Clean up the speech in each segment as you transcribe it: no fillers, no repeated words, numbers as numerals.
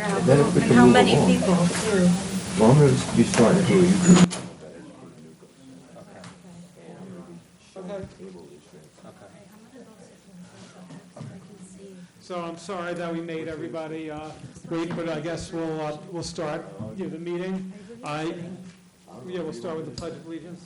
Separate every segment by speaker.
Speaker 1: now.
Speaker 2: Then if we
Speaker 1: And
Speaker 2: can
Speaker 1: how
Speaker 2: move
Speaker 1: many
Speaker 2: along.
Speaker 1: people do?
Speaker 2: Well, I'm going to be starting to do a YouTube.
Speaker 3: So I'm sorry that we made everybody wait, but I guess we'll start the meeting. We'll start with the Pledge of Allegiance.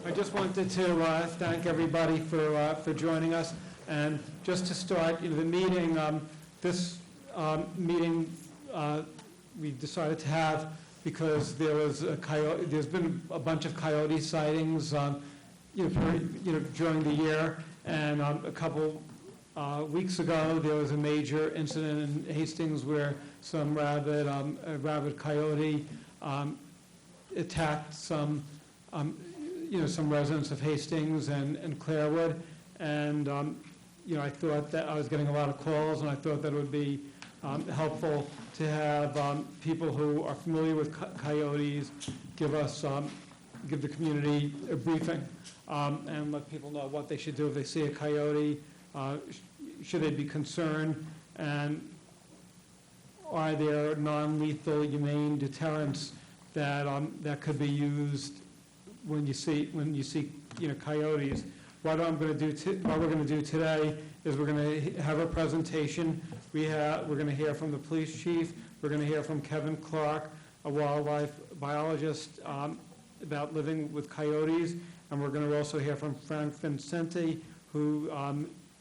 Speaker 3: I just wanted to thank everybody for joining us. And just to start, the meeting, this meeting we decided to have because there was there's been a bunch of coyote sightings, during the year, and a couple weeks ago there was a major incident in Hastings where some rabid coyote attacked some residents of Hastings and Clarewood, and I thought that I was getting a lot of calls, and I thought that it would be helpful to have people who are familiar with coyotes give the community a briefing and let people know what they should do if they see a coyote. Should they be concerned, and are there non-lethal, humane deterrents that could be used when you see coyotes? What we're going to do today is we're going to have a presentation. We're going to hear from the police chief. We're going to hear from Kevin Clarke, a wildlife biologist, about living with coyotes. And we're going to also hear from Frank Vincenti, who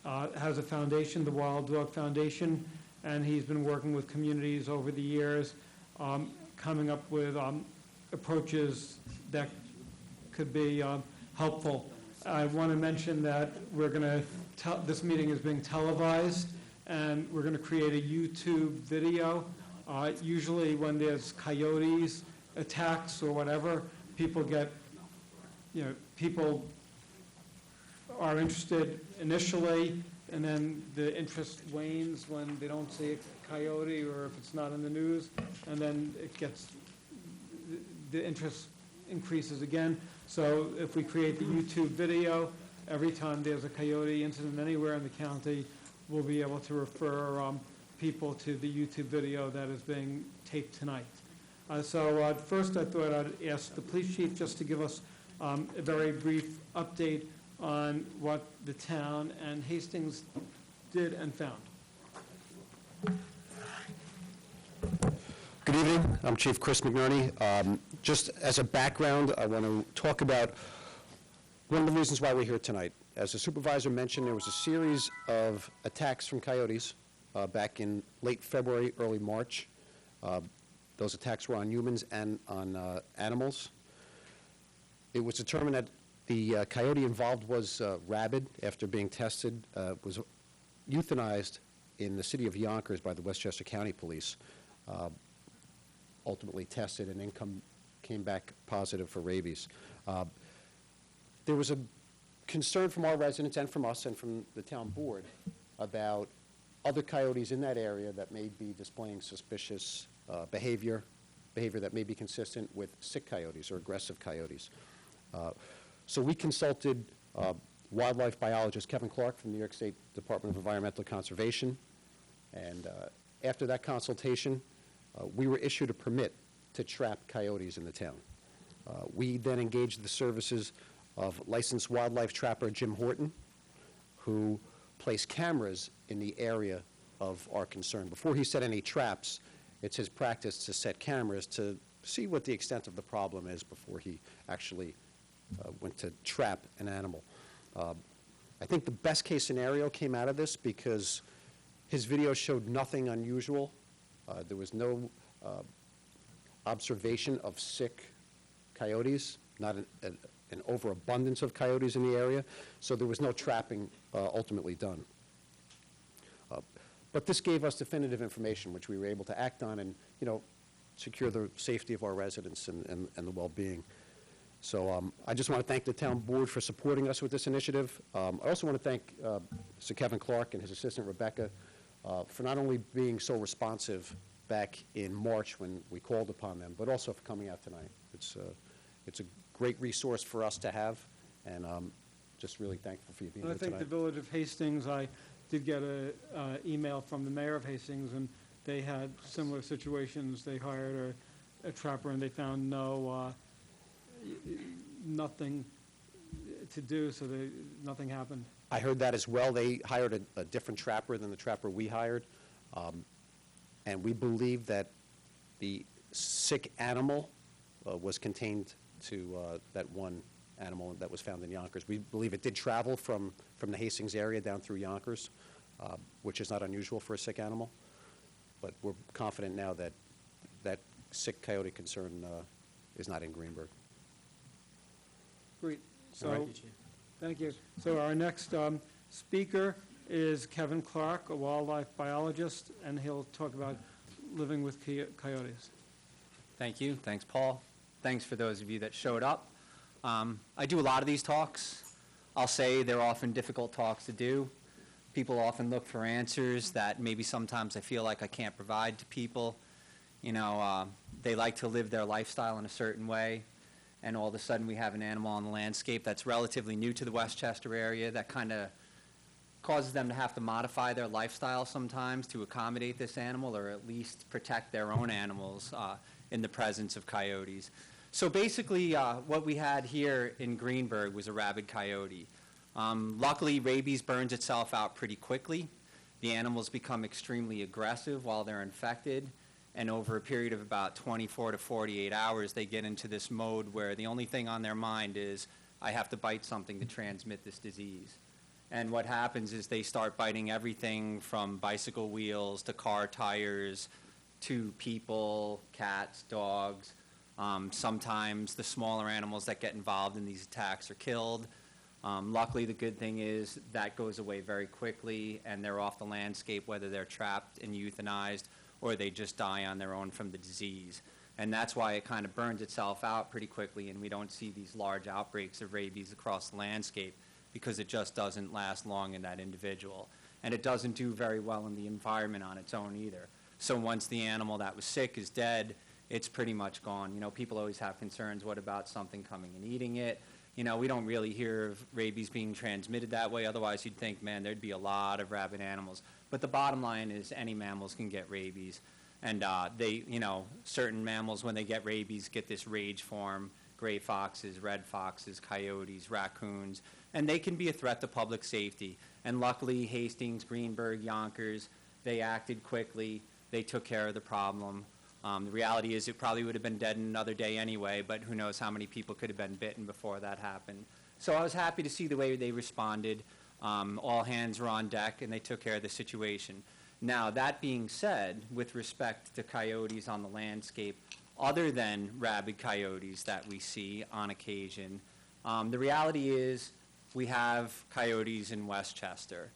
Speaker 3: has a foundation, the Wild Dog Foundation, and he's been working with communities over the years, coming up with approaches that could be helpful. I want to mention that this meeting is being televised, and we're going to create a YouTube video. Usually when there's coyotes attacks or whatever, people are interested initially, and then the interest wanes when they don't see a coyote or if it's not in the news, and then the interest increases again. So if we create the YouTube video, every time there's a coyote incident anywhere in the county, we'll be able to refer people to the YouTube video that is being taped tonight. So first I thought I'd ask the police chief just to give us a very brief update on what the town and Hastings did and found.
Speaker 4: Good evening. I'm Chief Chris McNerney. Just as a background, I want to talk about one of the reasons why we're here tonight. As the supervisor mentioned, there was a series of attacks from coyotes back in late February, early March. Those attacks were on humans and on animals. It was determined that the coyote involved was rabid after being tested, was euthanized in the city of Yonkers by the Westchester County Police. Ultimately tested and then came back positive for rabies. There was a concern from our residents and from us and from the town board about other coyotes in that area that may be displaying suspicious behavior that may be consistent with sick coyotes or aggressive coyotes. So we consulted wildlife biologist Kevin Clarke from the New York State Department of Environmental Conservation, and after that consultation, we were issued a permit to trap coyotes in the town. We then engaged the services of licensed wildlife trapper Jim Horton, who placed cameras in the area of our concern. Before he set any traps, it's his practice to set cameras to see what the extent of the problem is before he actually went to trap an animal. I think the best case scenario came out of this because his video showed nothing unusual. There was no observation of sick coyotes, not an overabundance of coyotes in the area, so there was no trapping ultimately done. But this gave us definitive information which we were able to act on and, secure the safety of our residents and the well-being. So I just want to thank the town board for supporting us with this initiative. I also want to thank Sir Kevin Clarke and his assistant Rebecca for not only being so responsive back in March when we called upon them, but also for coming out tonight. It's a great resource for us to have, and just really thankful for you being
Speaker 3: And I
Speaker 4: here
Speaker 3: think the
Speaker 4: tonight.
Speaker 3: Village of Hastings, I did get a email from the mayor of Hastings, and they had similar situations. They hired a trapper, and they found nothing to do, so nothing happened.
Speaker 4: I heard that as well. They hired a different trapper than the trapper we hired, and we believe that the sick animal was contained to that one animal that was found in Yonkers. We believe it did travel from the Hastings area down through Yonkers, which is not unusual for a sick animal, but we're confident now that that sick coyote concern is not in Greenburgh.
Speaker 3: Great.
Speaker 4: All right.
Speaker 3: So, thank you. So our next speaker is Kevin Clarke, a wildlife biologist, and he'll talk about living with coyotes.
Speaker 1: Thank you. Thanks, Paul. Thanks for those of you that showed up. I do a lot of these talks. I'll say they're often difficult talks to do. People often look for answers that maybe sometimes I feel like I can't provide to people. You know, they like to live their lifestyle in a certain way, and all of a sudden we have an animal on the landscape that's relatively new to the Westchester area that kind of causes them to have to modify their lifestyle sometimes to accommodate this animal, or at least protect their own animals in the presence of coyotes. So basically, what we had here in Greenburgh was a rabid coyote. Luckily, rabies burns itself out pretty quickly. The animals become extremely aggressive while they're infected, and over a period of about 24 to 48 hours, they get into this mode where the only thing on their mind is, I have to bite something to transmit this disease. And what happens is they start biting everything from bicycle wheels to car tires to people, cats, dogs. Sometimes the smaller animals that get involved in these attacks are killed. Luckily, the good thing is that goes away very quickly, and they're off the landscape, whether they're trapped and euthanized or they just die on their own from the disease. And that's why it kind of burns itself out pretty quickly, and we don't see these large outbreaks of rabies across the landscape, because it just doesn't last long in that individual. And it doesn't do very well in the environment on its own either. So once the animal that was sick is dead, it's pretty much gone. You know, people always have concerns, what about something coming and eating it? You know, we don't really hear of rabies being transmitted that way. Otherwise, you'd think, man, there'd be a lot of rabid animals. But the bottom line is any mammals can get rabies. And certain mammals, when they get rabies, get this rage form, gray foxes, red foxes, coyotes, raccoons, and they can be a threat to public safety. And luckily, Hastings, Greenburgh, Yonkers, they acted quickly. They took care of the problem. The reality is it probably would have been dead in another day anyway, but who knows how many people could have been bitten before that happened. So I was happy to see the way they responded. All hands were on deck, and they took care of the situation. Now, that being said, with respect to coyotes on the landscape, other than rabid coyotes that we see on occasion, the reality is we have coyotes in Westchester.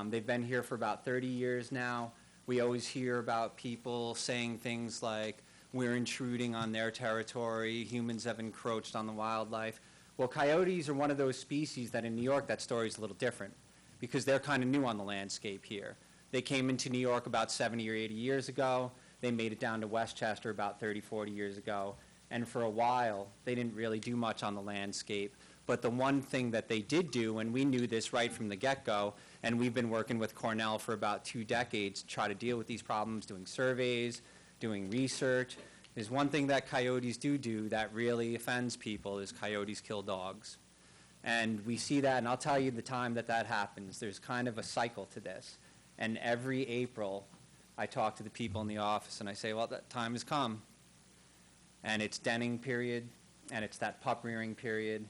Speaker 1: They've been here for about 30 years now. We always hear about people saying things like, we're intruding on their territory, humans have encroached on the wildlife. Well, coyotes are one of those species that in New York, that story's a little different, because they're kind of new on the landscape here. They came into New York about 70 or 80 years ago. They made it down to Westchester about 30, 40 years ago. And for a while, they didn't really do much on the landscape. But the one thing that they did do, and we knew this right from the get-go, and we've been working with Cornell for about 2 decades to try to deal with these problems, doing surveys, doing research, is one thing that coyotes do that really offends people is coyotes kill dogs. And we see that, and I'll tell you the time that happens. There's kind of a cycle to this. And every April, I talk to the people in the office, and I say, well, that time has come. And it's denning period, and it's that pup rearing period,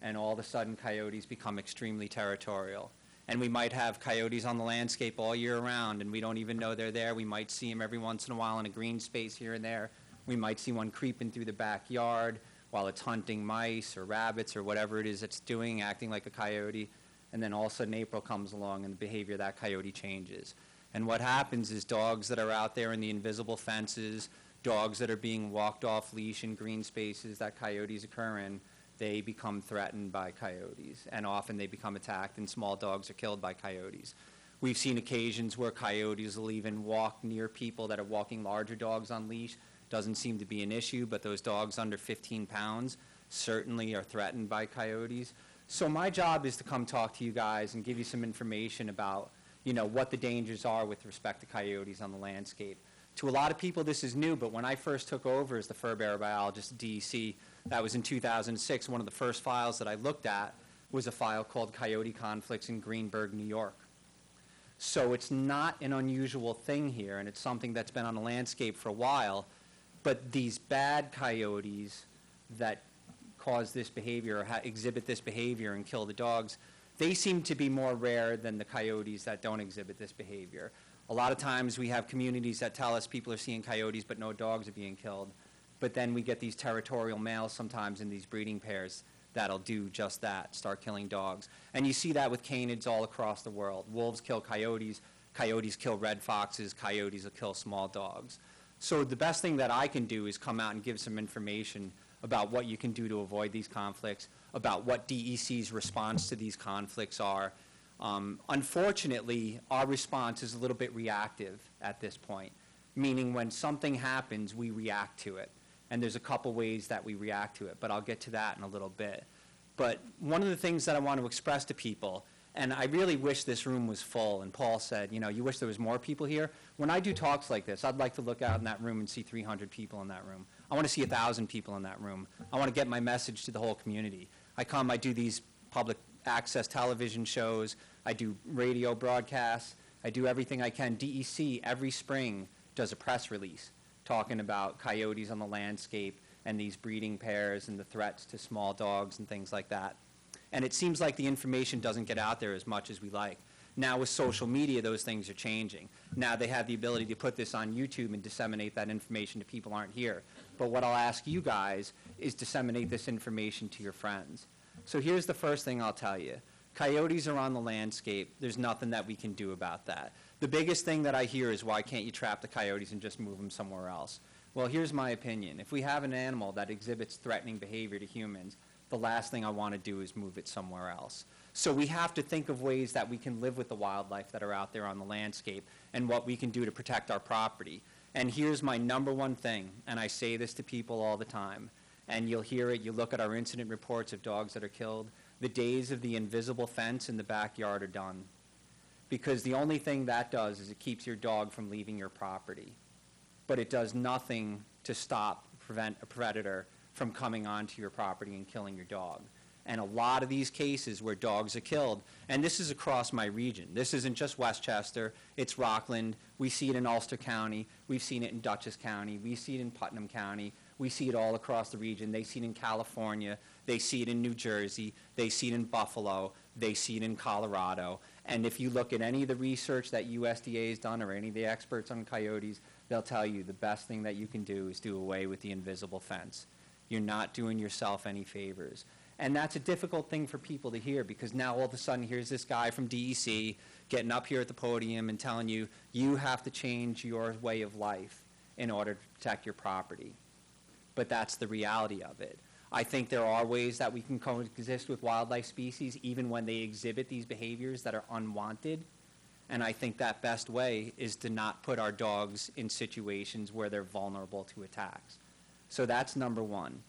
Speaker 1: and all of a sudden coyotes become extremely territorial. And we might have coyotes on the landscape all year round, and we don't even know they're there. We might see them every once in a while in a green space here and there. We might see one creeping through the backyard while it's hunting mice or rabbits or whatever it is it's doing, acting like a coyote. And then all of a sudden April comes along and the behavior of that coyote changes. And what happens is dogs that are out there in the invisible fences, dogs that are being walked off leash in green spaces that coyotes occur in, they become threatened by coyotes. And often they become attacked and small dogs are killed by coyotes. We've seen occasions where coyotes will even walk near people that are walking larger dogs on leash. Doesn't seem to be an issue, but those dogs under 15 pounds certainly are threatened by coyotes. So my job is to come talk to you guys and give you some information about, what the dangers are with respect to coyotes on the landscape. To a lot of people, this is new, but when I first took over as the fur bearer biologist at DEC, that was in 2006, one of the first files that I looked at was a file called Coyote Conflicts in Greenburgh, New York. So it's not an unusual thing here, and it's something that's been on the landscape for a while, but these bad coyotes that cause this behavior or exhibit this behavior and kill the dogs, they seem to be more rare than the coyotes that don't exhibit this behavior. A lot of times we have communities that tell us people are seeing coyotes but no dogs are being killed, but then we get these territorial males sometimes in these breeding pairs that'll do just that, start killing dogs. And you see that with canids all across the world. Wolves kill coyotes, coyotes kill red foxes, coyotes will kill small dogs. So the best thing that I can do is come out and give some information about what you can do to avoid these conflicts, about what DEC's response to these conflicts are. Unfortunately, our response is a little bit reactive at this point, meaning when something happens, we react to it. And there's a couple ways that we react to it, but I'll get to that in a little bit. But one of the things that I want to express to people, and I really wish this room was full, and Paul said, you wish there was more people here. When I do talks like this, I'd like to look out in that room and see 300 people in that room. I want to see 1,000 people in that room. I want to get my message to the whole community. I do these public access television shows. I do radio broadcasts. I do everything I can. DEC every spring does a press release talking about coyotes on the landscape and these breeding pairs and the threats to small dogs and things like that. And it seems like the information doesn't get out there as much as we like. Now with social media, those things are changing. Now they have the ability to put this on YouTube and disseminate that information to people who aren't here. But what I'll ask you guys is disseminate this information to your friends. So here's the first thing I'll tell you. Coyotes are on the landscape. There's nothing that we can do about that. The biggest thing that I hear is, why can't you trap the coyotes and just move them somewhere else? Well, here's my opinion. If we have an animal that exhibits threatening behavior to humans, the last thing I want to do is move it somewhere else. So we have to think of ways that we can live with the wildlife that are out there on the landscape and what we can do to protect our property. And here's my number one thing, and I say this to people all the time, and you'll hear it, you look at our incident reports of dogs that are killed, the days of the invisible fence in the backyard are done. Because the only thing that does is it keeps your dog from leaving your property. But it does nothing to prevent a predator from coming onto your property and killing your dog. And a lot of these cases where dogs are killed, and this is across my region. This isn't just Westchester, it's Rockland. We see it in Ulster County. We've seen it in Dutchess County. We see it in Putnam County. We see it all across the region. They see it in California. They see it in New Jersey. They see it in Buffalo. They see it in Colorado. And if you look at any of the research that USDA has done or any of the experts on coyotes, they'll tell you the best thing that you can do is do away with the invisible fence. You're not doing yourself any favors. And that's a difficult thing for people to hear, because now all of a sudden here's this guy from DEC getting up here at the podium and telling you, you have to change your way of life in order to protect your property. But that's the reality of it. I think there are ways that we can coexist with wildlife species even when they exhibit these behaviors that are unwanted. And I think that best way is to not put our dogs in situations where they're vulnerable to attacks. So that's number one.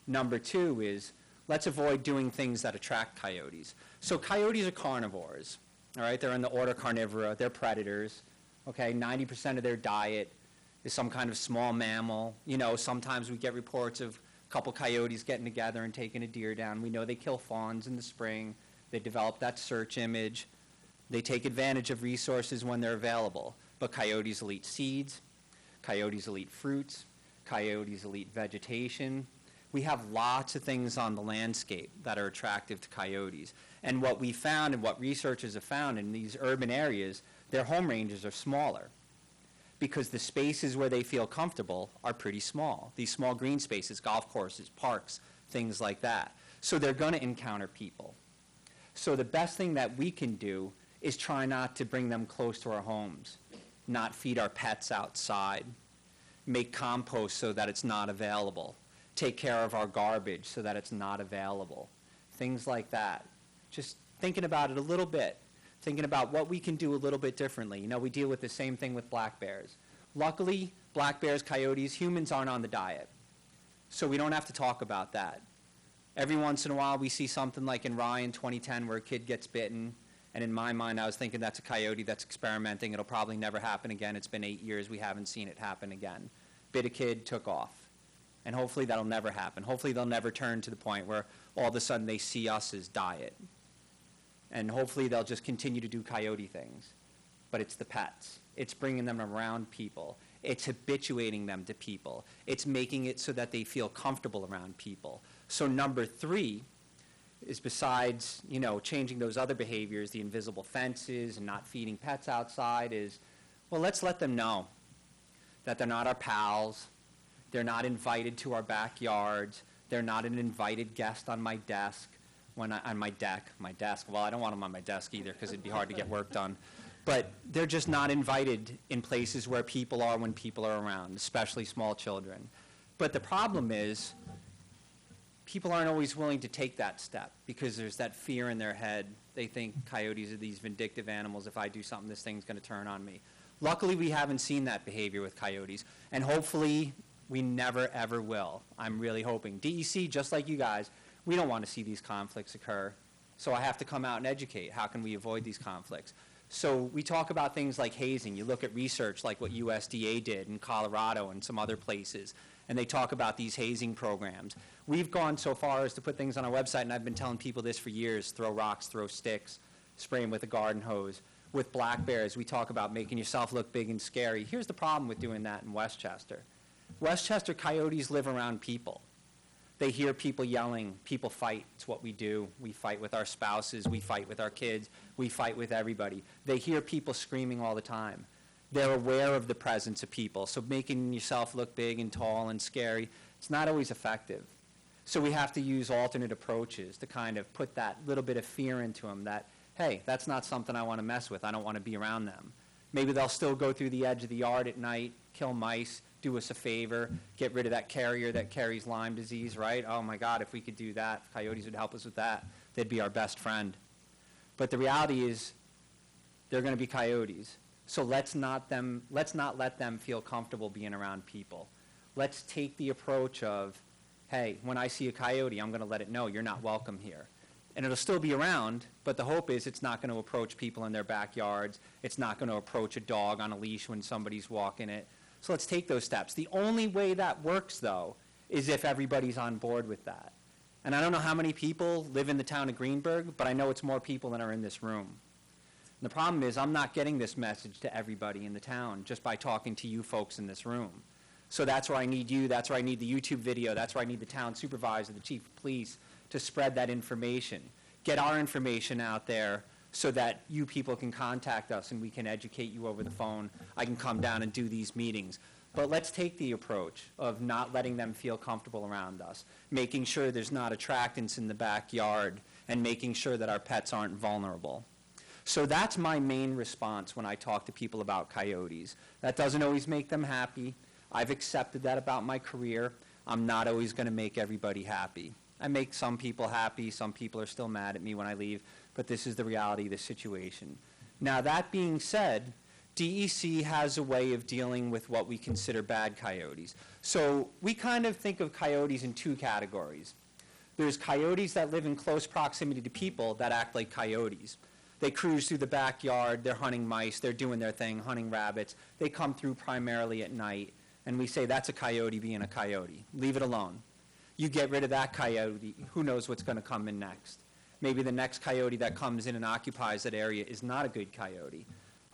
Speaker 1: Number two is, let's avoid doing things that attract coyotes. So coyotes are carnivores, all right? They're in the order Carnivora. They're predators, okay? 90% of their diet is some kind of small mammal. Sometimes we get reports of a couple coyotes getting together and taking a deer down. We know they kill fawns in the spring. They develop that search image. They take advantage of resources when they're available. But coyotes will eat seeds. Coyotes will eat fruits. Coyotes will eat vegetation. We have lots of things on the landscape that are attractive to coyotes. And what we found and what researchers have found in these urban areas, their home ranges are smaller because the spaces where they feel comfortable are pretty small. These small green spaces, golf courses, parks, things like that. So they're going to encounter people. So the best thing that we can do is try not to bring them close to our homes, not feed our pets outside, make compost so that it's not available, take care of our garbage so that it's not available, things like that. Just thinking about it a little bit. thinking about what we can do a little bit differently. You know, we deal with the same thing with black bears. Luckily, black bears, coyotes, humans aren't on the diet, so we don't have to talk about that. Every once in a while, we see something like in Rye in 2010 where a kid gets bitten, and in my mind, I was thinking that's a coyote that's experimenting. It'll probably never happen again. It's been 8 years. We haven't seen it happen again. Bit a kid, took off. And hopefully that'll never happen. Hopefully they'll never turn to the point where all of a sudden they see us as diet. And hopefully they'll just continue to do coyote things. But it's the pets. It's bringing them around people. It's habituating them to people. It's making it so that they feel comfortable around people. So number 3 is, besides, you know, changing those other behaviors, the invisible fences and not feeding pets outside, is, well, let's let them know that they're not our pals. They're not invited to our backyards. They're not an invited guest on my desk, on my desk. Well, I don't want them on my desk either because it'd be hard to get work done. But they're just not invited in places where people are when people are around, especially small children. But the problem is, people aren't always willing to take that step because there's that fear in their head. They think coyotes are these vindictive animals. If I do something, this thing's going to turn on me. Luckily, we haven't seen that behavior with coyotes, and hopefully we never, ever will. I'm really hoping. DEC, just like you guys, we don't want to see these conflicts occur, so I have to come out and educate. How can we avoid these conflicts? So we talk about things like hazing. You look at research like what USDA did in Colorado and some other places, and they talk about these hazing programs. We've gone so far as to put things on our website, and I've been telling people this for years: throw rocks, throw sticks, spray them with a garden hose. With black bears, we talk about making yourself look big and scary. Here's the problem with doing that in Westchester. Westchester coyotes live around people. They hear people yelling. People fight. It's what we do. We fight with our spouses. We fight with our kids. We fight with everybody. They hear people screaming all the time. They're aware of the presence of people. So making yourself look big and tall and scary, it's not always effective. So we have to use alternate approaches to kind of put that little bit of fear into them that, hey, that's not something I want to mess with. I don't want to be around them. Maybe they'll still go through the edge of the yard at night, kill mice, do us a favor, get rid of that carrier that carries Lyme disease, right? Oh my God, if we could do that, coyotes would help us with that. They'd be our best friend. But the reality is, they're going to be coyotes. So let's not let them feel comfortable being around people. Let's take the approach of, hey, when I see a coyote, I'm going to let it know you're not welcome here. And it'll still be around, but the hope is it's not going to approach people in their backyards. It's not going to approach a dog on a leash when somebody's walking it. So let's take those steps. The only way that works, though, is if everybody's on board with that. And I don't know how many people live in the town of Greenburgh, but I know it's more people than are in this room. And the problem is I'm not getting this message to everybody in the town just by talking to you folks in this room. So that's where I need you. That's where I need the YouTube video. That's where I need the town supervisor, the chief of police, to spread that information. Get our information out there so that you people can contact us and we can educate you over the phone. I can come down and do these meetings. But let's take the approach of not letting them feel comfortable around us, making sure there's not attractants in the backyard, and making sure that our pets aren't vulnerable. So that's my main response when I talk to people about coyotes. That doesn't always make them happy. I've accepted that about my career. I'm not always going to make everybody happy. I make some people happy. Some people are still mad at me when I leave, but this is the reality of the situation. Now, that being said, DEC has a way of dealing with what we consider bad coyotes. So we kind of think of coyotes in two categories. There's coyotes that live in close proximity to people that act like coyotes. They cruise through the backyard, they're hunting mice, they're doing their thing, hunting rabbits. They come through primarily at night, and we say that's a coyote being a coyote. Leave it alone. You get rid of that coyote, who knows what's going to come in next. Maybe the next coyote that comes in and occupies that area is not a good coyote.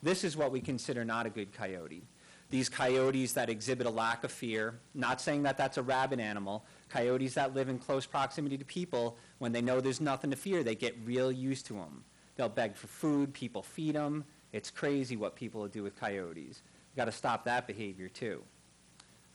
Speaker 1: This is what we consider not a good coyote. These coyotes that exhibit a lack of fear, not saying that that's a rabid animal, coyotes that live in close proximity to people, when they know there's nothing to fear, they get real used to them. They'll beg for food, people feed them. It's crazy what people will do with coyotes. We've got to stop that behavior too.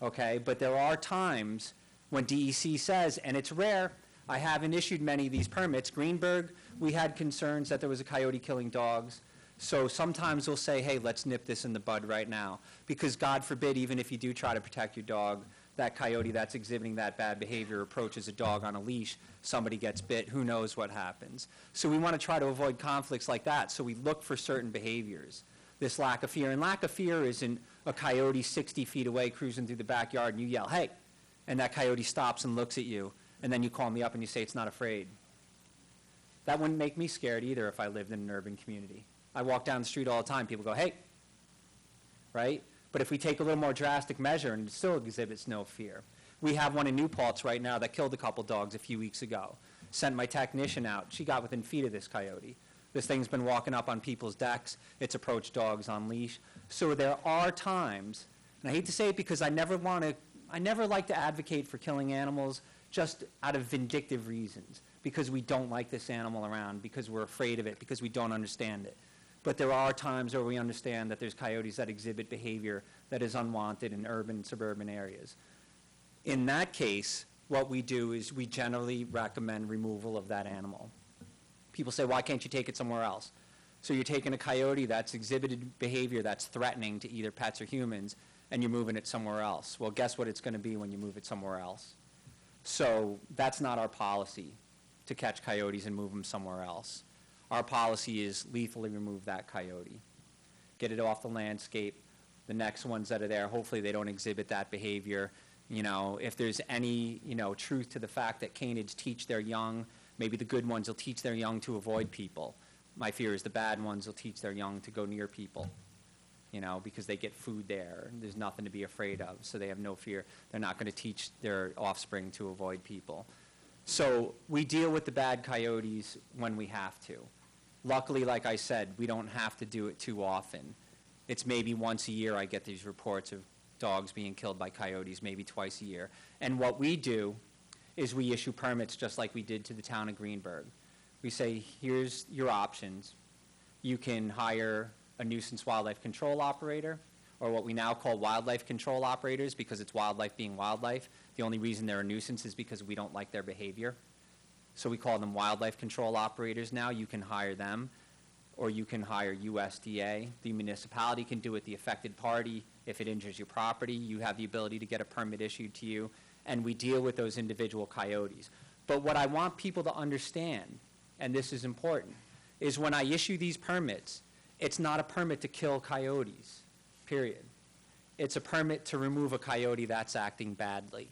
Speaker 1: Okay, but there are times when DEC says, and it's rare, I haven't issued many of these permits. Greenburgh, we had concerns that there was a coyote killing dogs. So sometimes we'll say, hey, let's nip this in the bud right now. Because God forbid, even if you do try to protect your dog, that coyote that's exhibiting that bad behavior approaches a dog on a leash, somebody gets bit, who knows what happens. So we want to try to avoid conflicts like that, so we look for certain behaviors. This lack of fear, and lack of fear isn't a coyote 60 feet away cruising through the backyard and you yell, hey, and that coyote stops and looks at you, and then you call me up and you say it's not afraid. That wouldn't make me scared either if I lived in an urban community. I walk down the street all the time, people go, hey, right? But if we take a little more drastic measure and it still exhibits no fear. We have one in New Paltz right now that killed a couple dogs a few weeks ago. Sent my technician out. She got within feet of this coyote. This thing's been walking up on people's decks. It's approached dogs on leash. So there are times, and I hate to say it because I never like to advocate for killing animals just out of vindictive reasons, because we don't like this animal around, because we're afraid of it, because we don't understand it. But there are times where we understand that there's coyotes that exhibit behavior that is unwanted in urban and suburban areas. In that case, what we do is we generally recommend removal of that animal. People say, why can't you take it somewhere else? So you're taking a coyote that's exhibited behavior that's threatening to either pets or humans, and you're moving it somewhere else. Well, guess what it's going to be when you move it somewhere else? So that's not our policy, to catch coyotes and move them somewhere else. Our policy is lethally remove that coyote. Get it off the landscape. The next ones that are there, hopefully they don't exhibit that behavior. You know, if there's any, truth to the fact that canids teach their young, maybe the good ones will teach their young to avoid people. My fear is the bad ones will teach their young to go near people, because they get food there. There's nothing to be afraid of, so they have no fear. They're not going to teach their offspring to avoid people. So we deal with the bad coyotes when we have to. Luckily, like I said, we don't have to do it too often. It's maybe once a year I get these reports of dogs being killed by coyotes, maybe twice a year. And what we do is we issue permits just like we did to the town of Greenburgh. We say, here's your options. You can hire a nuisance wildlife control operator, or what we now call wildlife control operators, because it's wildlife being wildlife. The only reason they're a nuisance is because we don't like their behavior. So we call them wildlife control operators now. You can hire them, or you can hire USDA. The municipality can do it. The affected party, if it injures your property, you have the ability to get a permit issued to you, and we deal with those individual coyotes. But what I want people to understand, and this is important, is when I issue these permits, it's not a permit to kill coyotes, period. It's a permit to remove a coyote that's acting badly.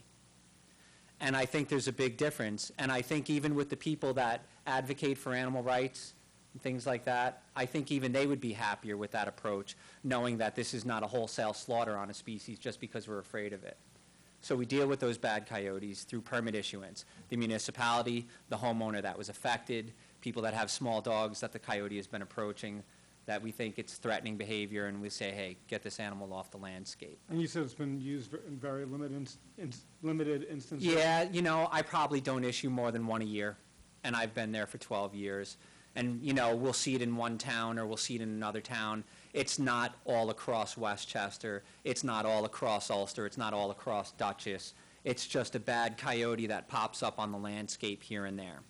Speaker 1: And I think there's a big difference. And I think even with the people that advocate for animal rights and things like that, I think even they would be happier with that approach, knowing that this is not a wholesale slaughter on a species just because we're afraid of it. So we deal with those bad coyotes through permit issuance. The municipality, the homeowner that was affected, people that have small dogs that the coyote has been approaching, that we think it's threatening behavior, and we say, hey, get this animal off the landscape.
Speaker 3: And you said it's been used in very limited instances?
Speaker 1: Yeah, I probably don't issue more than one a year, and I've been there for 12 years. And, we'll see it in one town or we'll see it in another town. It's not all across Westchester. It's not all across Ulster. It's not all across Dutchess. It's just a bad coyote that pops up on the landscape here and there.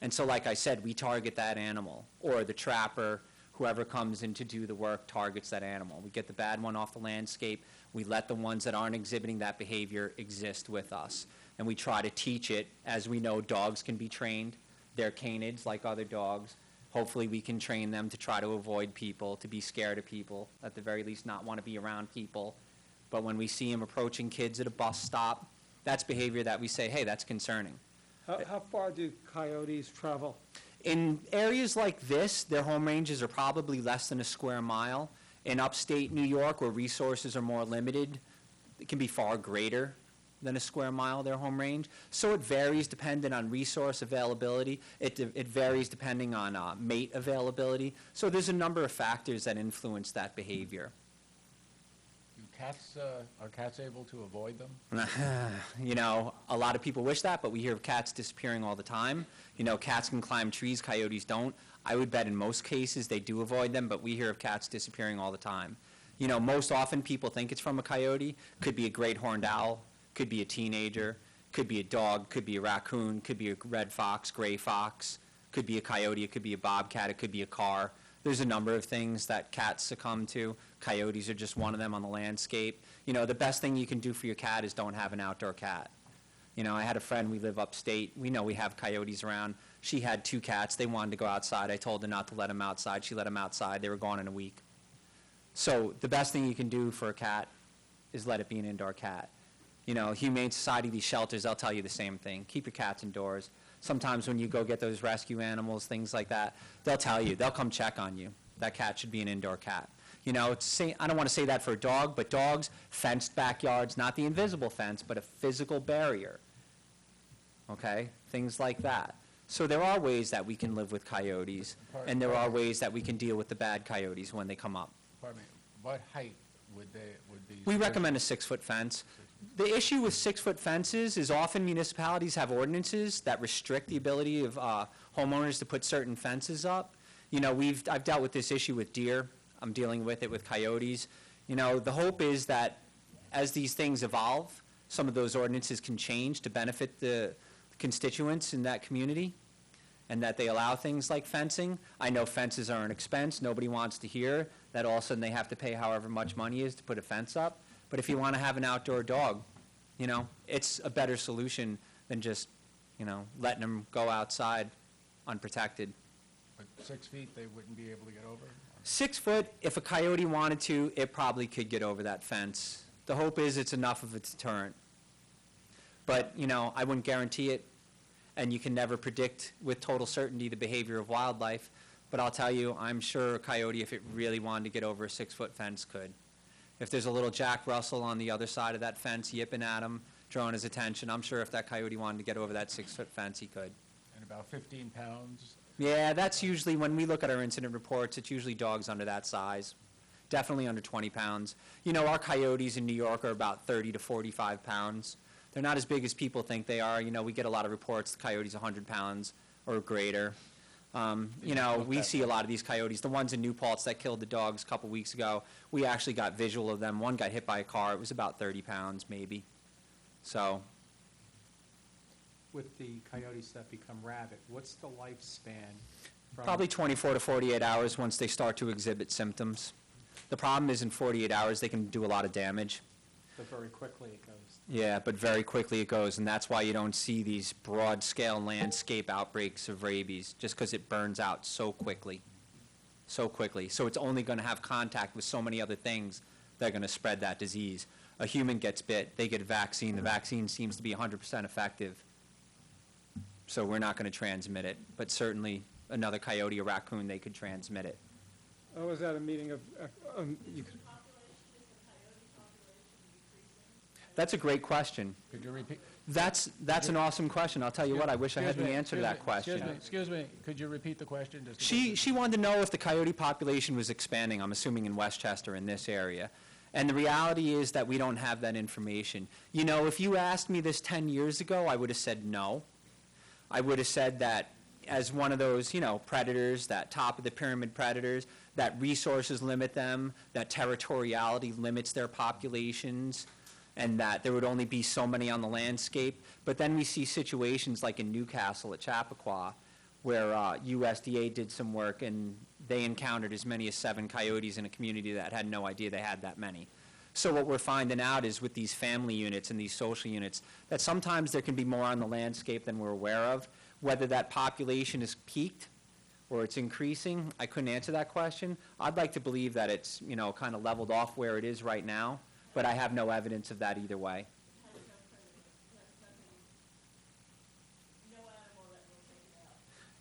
Speaker 1: And so, like I said, we target that animal, or the trapper, whoever comes in to do the work targets that animal. We get the bad one off the landscape. We let the ones that aren't exhibiting that behavior exist with us. And we try to teach it. As we know, dogs can be trained. They're canids like other dogs. Hopefully we can train them to try to avoid people, to be scared of people, at the very least not want to be around people. But when we see them approaching kids at a bus stop, that's behavior that we say, hey, that's concerning.
Speaker 3: How far do coyotes travel?
Speaker 1: In areas like this, their home ranges are probably less than a square mile. In upstate New York, where resources are more limited, it can be far greater than a square mile, their home range. So it varies depending on resource availability. It varies depending on mate availability. So there's a number of factors that influence that behavior.
Speaker 5: Are cats able to avoid them?
Speaker 1: A lot of people wish that, but we hear of cats disappearing all the time. Cats can climb trees, coyotes don't. I would bet in most cases they do avoid them, but we hear of cats disappearing all the time. Most often people think it's from a coyote. Could be a great horned owl, could be a teenager, could be a dog, could be a raccoon, could be a red fox, gray fox, could be a coyote, it could be a bobcat, it could be a car. There's a number of things that cats succumb to. Coyotes are just one of them on the landscape. You know, the best thing you can do for your cat is don't have an outdoor cat. You know, I had a friend, we live upstate. We know we have coyotes around. She had 2 cats. They wanted to go outside. I told her not to let them outside. She let them outside. They were gone in a week. So the best thing you can do for a cat is let it be an indoor cat. You know, Humane Society, these shelters, they'll tell you the same thing. Keep your cats indoors. Sometimes when you go get those rescue animals, things like that, they'll tell you. They'll come check on you. That cat should be an indoor cat. You know, I don't want to say that for a dog, but dogs, fenced backyards, not the invisible fence, but a physical barrier. Okay? Things like that. So there are ways that we can live with coyotes, and there are ways that we can deal with the bad coyotes when they come up.
Speaker 5: Pardon me, what height would these?
Speaker 1: We recommend a 6-foot fence. The issue with 6-foot fences is often municipalities have ordinances that restrict the ability of homeowners to put certain fences up. You know, I've dealt with this issue with deer. I'm dealing with it with coyotes. You know, the hope is that as these things evolve, some of those ordinances can change to benefit the constituents in that community, and that they allow things like fencing. I know fences are an expense. Nobody wants to hear that all of a sudden they have to pay however much money is to put a fence up. But if you want to have an outdoor dog, you know, it's a better solution than just, you know, letting them go outside unprotected.
Speaker 5: But 6 feet, they wouldn't be able to get over?
Speaker 1: 6 foot, if a coyote wanted to, it probably could get over that fence. The hope is it's enough of a deterrent. But, you know, I wouldn't guarantee it, and you can never predict with total certainty the behavior of wildlife. But I'll tell you, I'm sure a coyote, if it really wanted to get over a 6-foot fence, could. If there's a little Jack Russell on the other side of that fence yipping at him, drawing his attention, I'm sure if that coyote wanted to get over that 6-foot fence, he could.
Speaker 5: And about 15 pounds?
Speaker 1: Yeah, that's usually, when we look at our incident reports, it's usually dogs under that size. Definitely under 20 pounds. You know, our coyotes in New York are about 30 to 45 pounds. They're not as big as people think they are. You know, we get a lot of reports, the coyote's 100 pounds or greater. You know, we see a lot of these coyotes. The ones in New Paltz that killed the dogs a couple weeks ago, we actually got visual of them. One got hit by a car. It was about 30 pounds, maybe. So,
Speaker 6: With the coyotes that become rabid, what's the lifespan? From
Speaker 1: probably 24 to 48 hours once they start to exhibit symptoms. The problem is in 48 hours, they can do a lot of damage.
Speaker 6: So very quickly it goes.
Speaker 1: Yeah, but very quickly it goes, and that's why you don't see these broad-scale landscape outbreaks of rabies, just because it burns out so quickly. So quickly. So it's only going to have contact with so many other things that are going to spread that disease. A human gets bit, they get a vaccine. The vaccine seems to be 100% effective. So we're not going to transmit it, but certainly another coyote or raccoon, they could transmit it.
Speaker 3: I was at a meeting of, you could-
Speaker 1: That's a great question.
Speaker 5: Could you repeat?
Speaker 1: That's an awesome question. I'll tell you what, I wish I had the answer to that question.
Speaker 5: Excuse me, could you repeat the question? Just to
Speaker 1: She wanted to know if the coyote population was expanding, I'm assuming in Westchester, in this area. And the reality is that we don't have that information. You know, if you asked me this 10 years ago, I would have said no. I would have said that as one of those, you know, predators, that top of the pyramid predators, that resources limit them, that territoriality limits their populations, and that there would only be so many on the landscape. But then we see situations like in Newcastle at Chappaqua, where USDA did some work and they encountered as many as 7 coyotes in a community that had no idea they had that many. So what we're finding out is with these family units and these social units, that sometimes there can be more on the landscape than we're aware of. Whether that population is peaked or it's increasing, I couldn't answer that question. I'd like to believe that it's, you know, kind of leveled off where it is right now, but I have no evidence of that either way.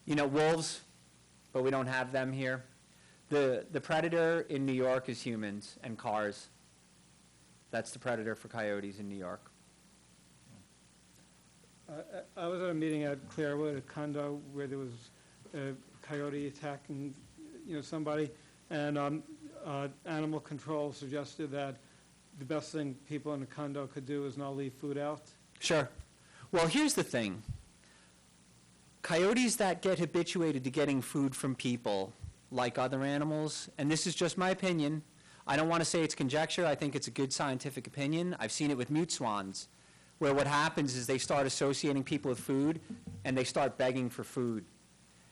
Speaker 1: You know, wolves, but we don't have them here. The predator in New York is humans and cars. That's the predator for coyotes in New York.
Speaker 3: I was at a meeting at Clarewood, a condo, where there was a coyote attacking, you know, somebody, and animal control suggested that the best thing people in a condo could do is not leave food out.
Speaker 1: Sure. Well, here's the thing. Coyotes that get habituated to getting food from people, like other animals, and this is just my opinion, I don't want to say it's conjecture, I think it's a good scientific opinion. I've seen it with mute swans, where what happens is they start associating people with food, and they start begging for food.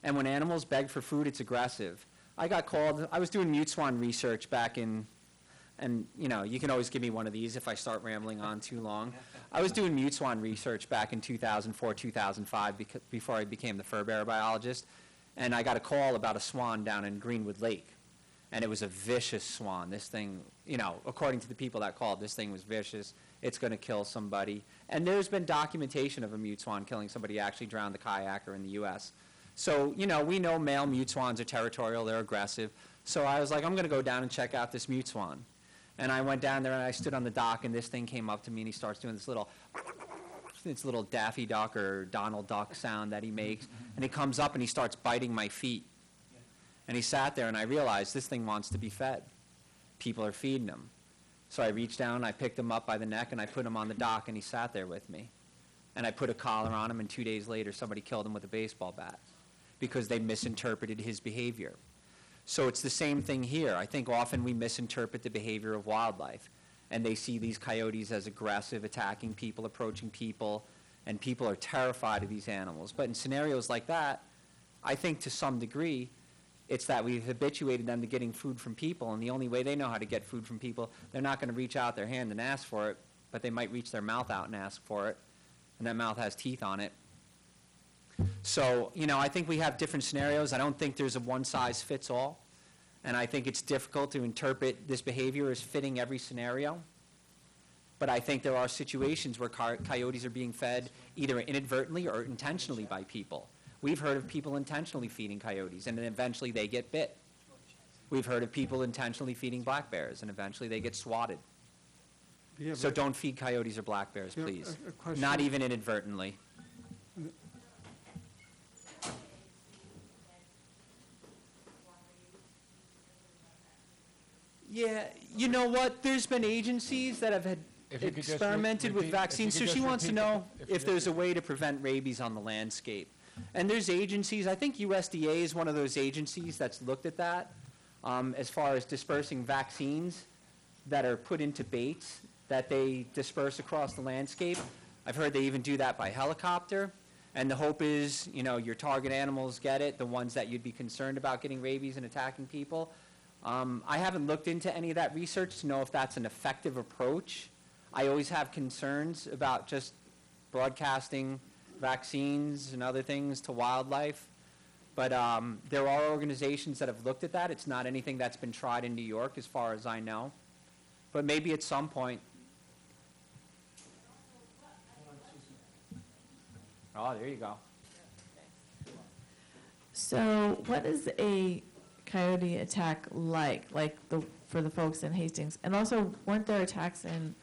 Speaker 1: And when animals beg for food, it's aggressive. I got called, I was doing mute swan research back in, and, you know, you can always give me one of these if I start rambling on too long. I was doing mute swan research back in 2004, 2005, before I became the fur bearer biologist, and I got a call about a swan down in Greenwood Lake, and it was a vicious swan. This thing, you know, according to the people that called, this thing was vicious. It's going to kill somebody. And there's been documentation of a mute swan killing somebody, actually drowned a kayaker in the U.S. So, you know, we know male mute swans are territorial, they're aggressive. So I was like, I'm going to go down and check out this mute swan. And I went down there and I stood on the dock, and this thing came up to me and he starts doing this little Daffy Duck or Donald Duck sound that he makes. And he comes up and he starts biting my feet. And he sat there and I realized this thing wants to be fed. People are feeding him. So I reached down, I picked him up by the neck and I put him on the dock and he sat there with me. And I put a collar on him, and 2 days later somebody killed him with a baseball bat because they misinterpreted his behavior. So it's the same thing here. I think often we misinterpret the behavior of wildlife, and they see these coyotes as aggressive, attacking people, approaching people, and people are terrified of these animals. But in scenarios like that, I think to some degree, it's that we've habituated them to getting food from people, and the only way they know how to get food from people, they're not going to reach out their hand and ask for it, but they might reach their mouth out and ask for it, and that mouth has teeth on it. So, you know, I think we have different scenarios. I don't think there's a one-size-fits-all, and I think it's difficult to interpret this behavior as fitting every scenario. But I think there are situations where coyotes are being fed either inadvertently or intentionally by people. We've heard of people intentionally feeding coyotes, and then eventually they get bit. We've heard of people intentionally feeding black bears, and eventually they get swatted.
Speaker 3: Yeah,
Speaker 1: So
Speaker 3: but-
Speaker 1: don't feed coyotes or black bears,
Speaker 3: Yeah,
Speaker 1: please.
Speaker 3: a question.
Speaker 1: Not even inadvertently. Yeah, you know what? There's been agencies that have had
Speaker 5: If you could just
Speaker 1: experimented with
Speaker 5: repeat- if you
Speaker 1: vaccines.
Speaker 5: could
Speaker 1: So
Speaker 5: just
Speaker 1: she wants to
Speaker 5: repeat the-
Speaker 1: know
Speaker 5: if you
Speaker 1: if
Speaker 5: could-
Speaker 1: there's a way to prevent rabies on the landscape. And there's agencies, I think USDA is one of those agencies that's looked at that, as far as dispersing vaccines that are put into baits that they disperse across the landscape. I've heard they even do that by helicopter. And the hope is, you know, your target animals get it, the ones that you'd be concerned about getting rabies and attacking people. I haven't looked into any of that research to know if that's an effective approach. I always have concerns about just broadcasting vaccines and other things to wildlife. But there are organizations that have looked at that. It's not anything that's been tried in New York, as far as I know. But maybe at some point. Oh, there you go.
Speaker 7: So what is a coyote attack like for the folks in Hastings? And also, weren't there attacks in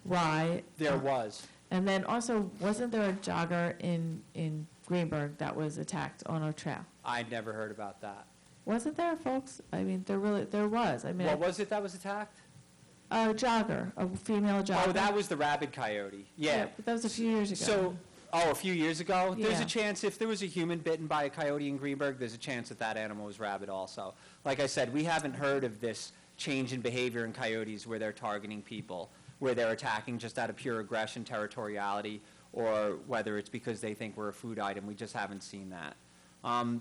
Speaker 7: Rye?
Speaker 1: There was.
Speaker 7: And then also, wasn't there a jogger in Greenburgh that was attacked on a trail?
Speaker 1: I'd never heard about that.
Speaker 7: Wasn't there, folks? I mean, there was. I mean,
Speaker 1: What was it that was attacked?
Speaker 7: a jogger, a female jogger.
Speaker 1: Oh, that was the rabid coyote. Yeah.
Speaker 7: But that was a few years ago.
Speaker 1: So, a few years ago? There's
Speaker 7: Yeah.
Speaker 1: a chance, if there was a human bitten by a coyote in Greenburgh, there's a chance that that animal was rabid also. Like I said, we haven't heard of this change in behavior in coyotes where they're targeting people, where they're attacking just out of pure aggression, territoriality, or whether it's because they think we're a food item. We just haven't seen that.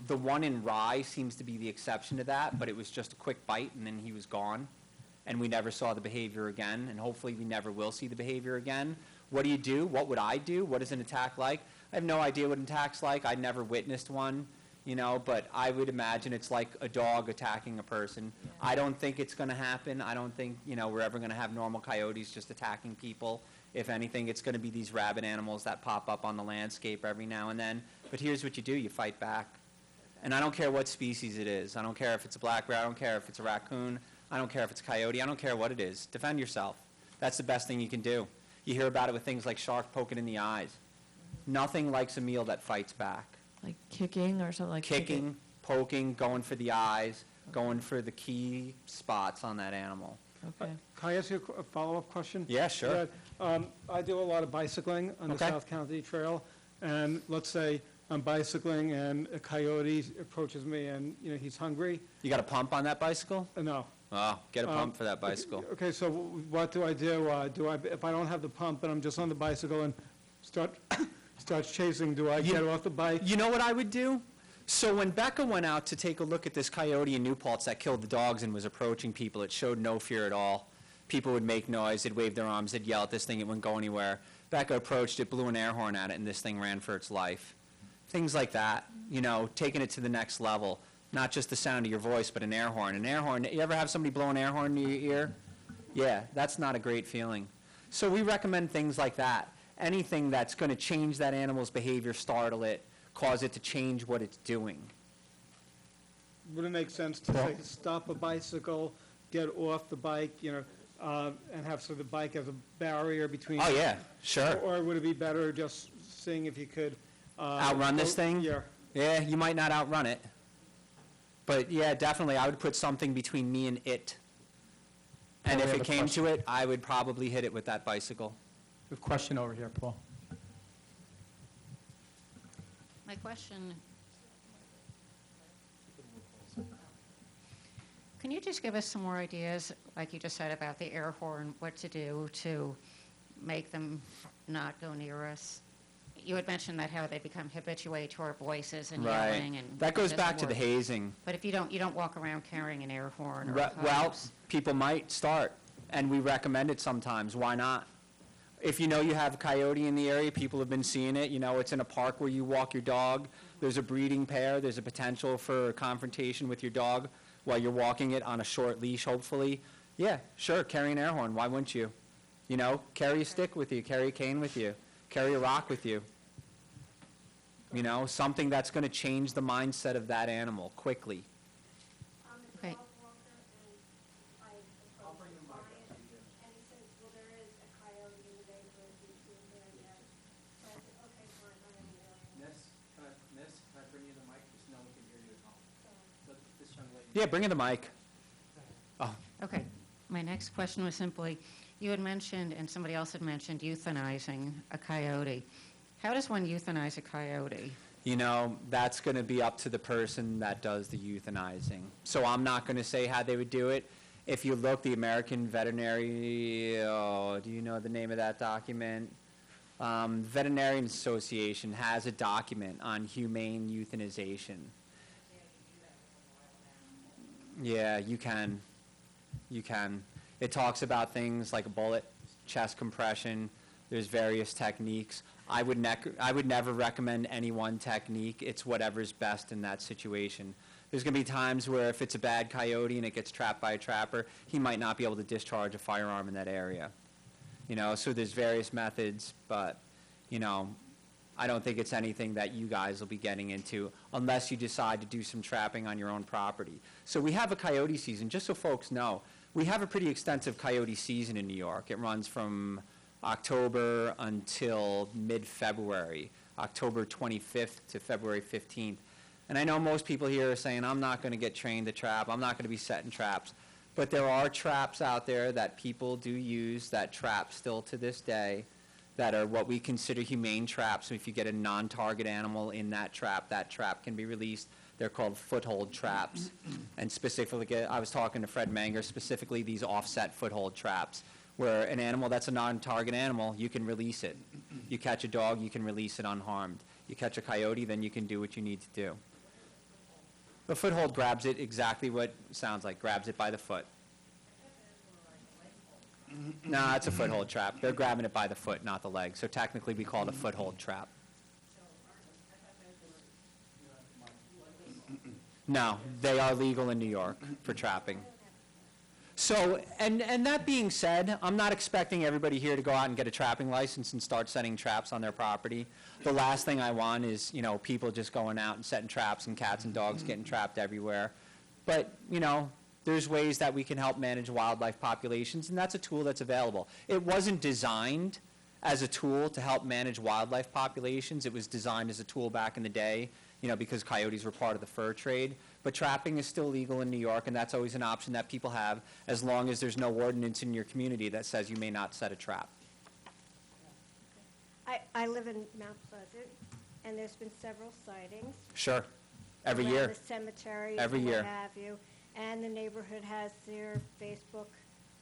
Speaker 1: The one in Rye seems to be the exception to that, but it was just a quick bite and then he was gone. And we never saw the behavior again, and hopefully we never will see the behavior again. What do you do? What would I do? What is an attack like? I have no idea what an attack's like. I never witnessed one, you know, but I would imagine it's like a dog attacking a person. I don't think it's going to happen. I don't think, you know, we're ever going to have normal coyotes just attacking people. If anything, it's going to be these rabid animals that pop up on the landscape every now and then. But here's what you do. You fight back. And I don't care what species it is. I don't care if it's a black bear. I don't care if it's a raccoon. I don't care if it's a coyote. I don't care what it is. Defend yourself. That's the best thing you can do. You hear about it with things like shark poking in the eyes. Nothing likes a meal that fights back.
Speaker 7: Like kicking or something like
Speaker 1: Kicking, poking, going for the eyes, going for the key spots on that animal.
Speaker 7: Okay.
Speaker 3: Can I ask you a follow-up question?
Speaker 1: Yeah, sure.
Speaker 3: I do a lot of bicycling on the
Speaker 1: Okay.
Speaker 3: South County Trail, and let's say I'm bicycling and a coyote approaches me and, you know, he's hungry.
Speaker 1: You got a pump on that bicycle?
Speaker 3: No.
Speaker 1: Oh, get a pump for that bicycle.
Speaker 3: Okay, so what do? If I don't have the pump and I'm just on the bicycle and starts chasing, do I get off the bike?
Speaker 1: You know what I would do? So when Becca went out to take a look at this coyote in New Paltz that killed the dogs and was approaching people, it showed no fear at all. People would make noise, they'd wave their arms, they'd yell at this thing, it wouldn't go anywhere. Becca approached it, blew an air horn at it, and this thing ran for its life. Things like that, taking it to the next level. Not just the sound of your voice, but an air horn. An air horn, you ever have somebody blow an air horn in your ear? Yeah, that's not a great feeling. So we recommend things like that. Anything that's going to change that animal's behavior, startle it, cause it to change what it's doing.
Speaker 3: Would it make sense to say, stop a bicycle, get off the bike, and have sort of the bike as a barrier between?
Speaker 1: Oh, yeah, sure.
Speaker 3: Or would it be better just seeing if you could?
Speaker 1: Outrun this thing?
Speaker 3: Yeah.
Speaker 1: Yeah, you might not outrun it. But yeah, definitely, I would put something between me and it. And
Speaker 6: Paul,
Speaker 1: if
Speaker 6: we
Speaker 1: it
Speaker 6: have a
Speaker 1: came to it, I would probably hit it with that bicycle.
Speaker 6: We have a question over here, Paul.
Speaker 8: My question, can you just give us some more ideas, like you just said about the air horn, what to do to make them not go near us? You had mentioned that how they become habituated to our voices and yelling, and
Speaker 1: That goes
Speaker 8: it
Speaker 1: back to
Speaker 8: doesn't
Speaker 1: the
Speaker 8: work.
Speaker 1: hazing.
Speaker 8: But if you don't walk around carrying an air horn or
Speaker 1: Well,
Speaker 8: hose.
Speaker 1: people might start, and we recommend it sometimes. Why not? If you know you have a coyote in the area, people have been seeing it, it's in a park where you walk your dog, there's a breeding pair, there's a potential for a confrontation with your dog while you're walking it on a short leash, hopefully. Yeah, sure, carry an air horn, why wouldn't you? Carry a stick with you, carry a cane with you, carry a rock with you. Something that's going to change the mindset of that animal quickly.
Speaker 8: Okay.
Speaker 9: I'll bring the mic up to you. And he says, well, there is a coyote in the neighborhood between here and there. So I said, okay, fine, I'm in the area.
Speaker 6: Miss, can I bring you the mic, just no one can hear you at home? Let this young lady.
Speaker 1: Yeah, bring in the mic. Oh,
Speaker 8: Okay. My next question was simply, you had mentioned, and somebody else had mentioned, euthanizing a coyote. How does one euthanize a coyote?
Speaker 1: That's going to be up to the person that does the euthanizing. So I'm not going to say how they would do it. If you look, the American Veterinary, do you know the name of that document? Veterinarian Association has a document on humane euthanization. Yeah, you can. You can. It talks about things like a bullet, chest compression. There's various techniques. I would never recommend any one technique. It's whatever's best in that situation. There's going to be times where if it's a bad coyote and it gets trapped by a trapper, he might not be able to discharge a firearm in that area. So there's various methods, but, I don't think it's anything that you guys will be getting into unless you decide to do some trapping on your own property. So we have a coyote season, just so folks know. We have a pretty extensive coyote season in New York. It runs from October until mid-February, October 25th to February 15th. And I know most people here are saying, I'm not going to get trained to trap, I'm not going to be setting traps. But there are traps out there that people do use that trap still to this day that are what we consider humane traps. So if you get a non-target animal in that trap can be released. They're called foothold traps. And specifically, I was talking to Fred Manger, specifically these offset foothold traps, where an animal that's a non-target animal, you can release it. You catch a dog, you can release it unharmed. You catch a coyote, then you can do what you need to do. The foothold grabs it exactly what it sounds like, grabs it by the foot. No, it's a foothold trap. They're grabbing it by the foot, not the leg. So technically, we call it a foothold trap. No, they are legal in New York for trapping. So, and that being said, I'm not expecting everybody here to go out and get a trapping license and start setting traps on their property. The last thing I want is, people just going out and setting traps and cats and dogs getting trapped everywhere. But, there's ways that we can help manage wildlife populations, and that's a tool that's available. It wasn't designed as a tool to help manage wildlife populations. It was designed as a tool back in the day, because coyotes were part of the fur trade. But trapping is still legal in New York, and that's always an option that people have, as long as there's no ordinance in your community that says you may not set a trap.
Speaker 9: I live in Mount Pleasant, and there's been several sightings.
Speaker 1: Sure. Every
Speaker 9: around
Speaker 1: year.
Speaker 9: the cemetery
Speaker 1: Every
Speaker 9: and
Speaker 1: year.
Speaker 9: what have you. And the neighborhood has their Facebook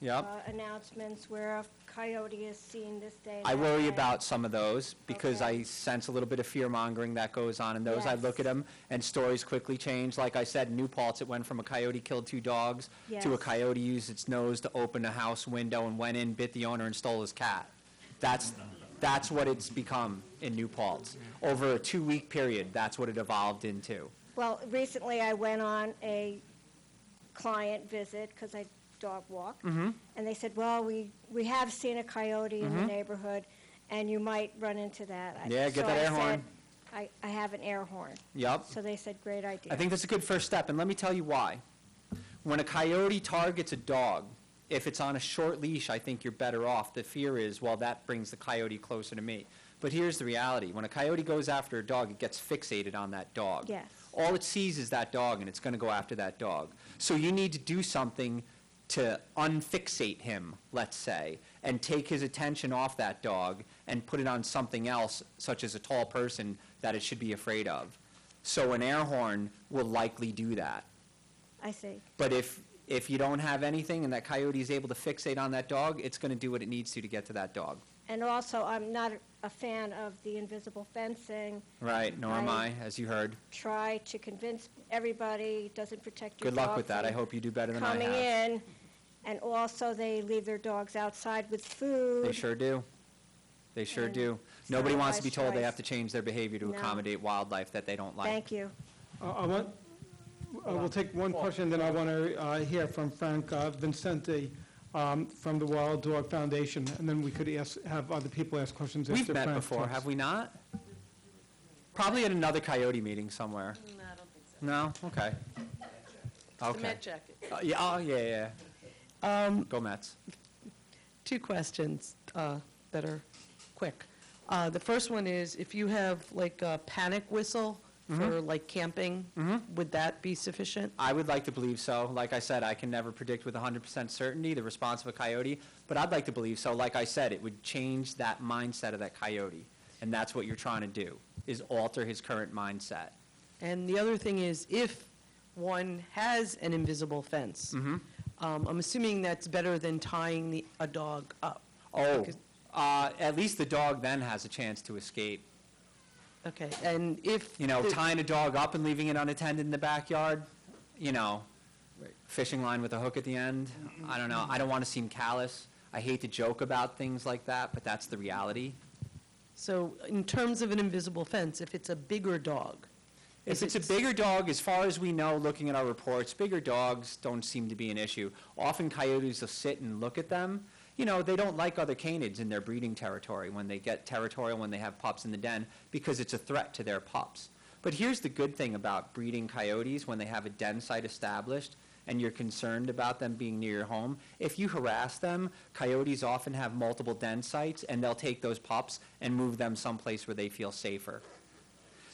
Speaker 1: Yep.
Speaker 9: announcements where a coyote is seen this day.
Speaker 1: I
Speaker 9: that
Speaker 1: worry
Speaker 9: day.
Speaker 1: about some of those because
Speaker 9: Okay.
Speaker 1: I sense a little bit of fear-mongering that goes on in those. I look at
Speaker 9: Yes.
Speaker 1: them, and stories quickly change. Like I said, in New Paltz, it went from a coyote killed 2 dogs to a
Speaker 9: Yes.
Speaker 1: coyote used its nose to open a house window and went in, bit the owner, and stole his cat. That's what it's become in New Paltz. Over a 2-week period, that's what it evolved into.
Speaker 9: Well, recently I went on a client visit because I dog walk.
Speaker 1: Mm-hmm.
Speaker 9: And they said, well, we have seen a coyote in the neighborhood and you might run into that.
Speaker 1: Yeah, get
Speaker 9: So
Speaker 1: that
Speaker 9: I
Speaker 1: air horn.
Speaker 9: said, I have an air horn.
Speaker 1: Yep.
Speaker 9: So they said, great idea.
Speaker 1: I think that's a good first step, and let me tell you why. When a coyote targets a dog, if it's on a short leash, I think you're better off. The fear is, well, that brings the coyote closer to me. But here's the reality. When a coyote goes after a dog, it gets fixated on that dog.
Speaker 9: Yes.
Speaker 1: All it sees is that dog, and it's going to go after that dog. So you need to do something to unfixate him, let's say, and take his attention off that dog and put it on something else, such as a tall person that it should be afraid of. So an air horn will likely do that.
Speaker 9: I see.
Speaker 1: But if you don't have anything and that coyote is able to fixate on that dog, it's going to do what it needs to get to that dog.
Speaker 9: And also, I'm not a fan of the invisible fencing.
Speaker 1: Right, nor am I, as you heard.
Speaker 9: Try to convince everybody it doesn't protect your
Speaker 1: Good
Speaker 9: dog
Speaker 1: luck with that. I
Speaker 9: from
Speaker 1: hope you do better than I
Speaker 9: coming
Speaker 1: have.
Speaker 9: in. And also, they leave their dogs outside with food.
Speaker 1: They sure do. They sure
Speaker 9: And
Speaker 1: do. Nobody wants to be told they
Speaker 9: otherwise
Speaker 1: have to change their behavior to
Speaker 9: No.
Speaker 1: accommodate wildlife that they don't like.
Speaker 9: Thank you.
Speaker 3: We'll take one question, then I want to hear from Frank Vincenti from the Wild Dog Foundation, and then we could have other people ask questions after
Speaker 1: We've
Speaker 3: Frank
Speaker 1: met before,
Speaker 3: talks.
Speaker 1: have we not? Probably at another coyote meeting somewhere.
Speaker 10: No, I don't think so.
Speaker 1: No? Okay.
Speaker 10: The
Speaker 1: Okay.
Speaker 10: Met jacket.
Speaker 1: Yeah, oh, yeah. Go Mets.
Speaker 10: 2 questions that are quick. The first one is, if you have like a panic whistle for like camping, would that be sufficient?
Speaker 1: I would like to believe so. Like I said, I can never predict with 100% certainty the response of a coyote, but I'd like to believe so. Like I said, it would change that mindset of that coyote, and that's what you're trying to do, is alter his current mindset.
Speaker 10: And the other thing is, if one has an invisible fence, I'm assuming that's better than tying a dog up.
Speaker 1: Oh,
Speaker 10: Because-
Speaker 1: at least the dog then has a chance to escape.
Speaker 10: Okay, and if...
Speaker 1: You know,
Speaker 10: the-
Speaker 1: tying a dog up and leaving it unattended in the backyard, you know, fishing line with a hook at the end, I don't know. I don't want to seem callous. I hate to joke about things like that, but that's the reality.
Speaker 10: So in terms of an invisible fence, if it's a bigger dog...
Speaker 1: If it's a bigger dog, as far as we know, looking at our reports, bigger dogs don't seem to be an issue. Often coyotes will sit and look at them. You know, they don't like other canids in their breeding territory when they get territorial, when they have pups in the den, because it's a threat to their pups. But here's the good thing about breeding coyotes when they have a den site established and you're concerned about them being near your home. If you harass them, coyotes often have multiple den sites, and they'll take those pups and move them someplace where they feel safer.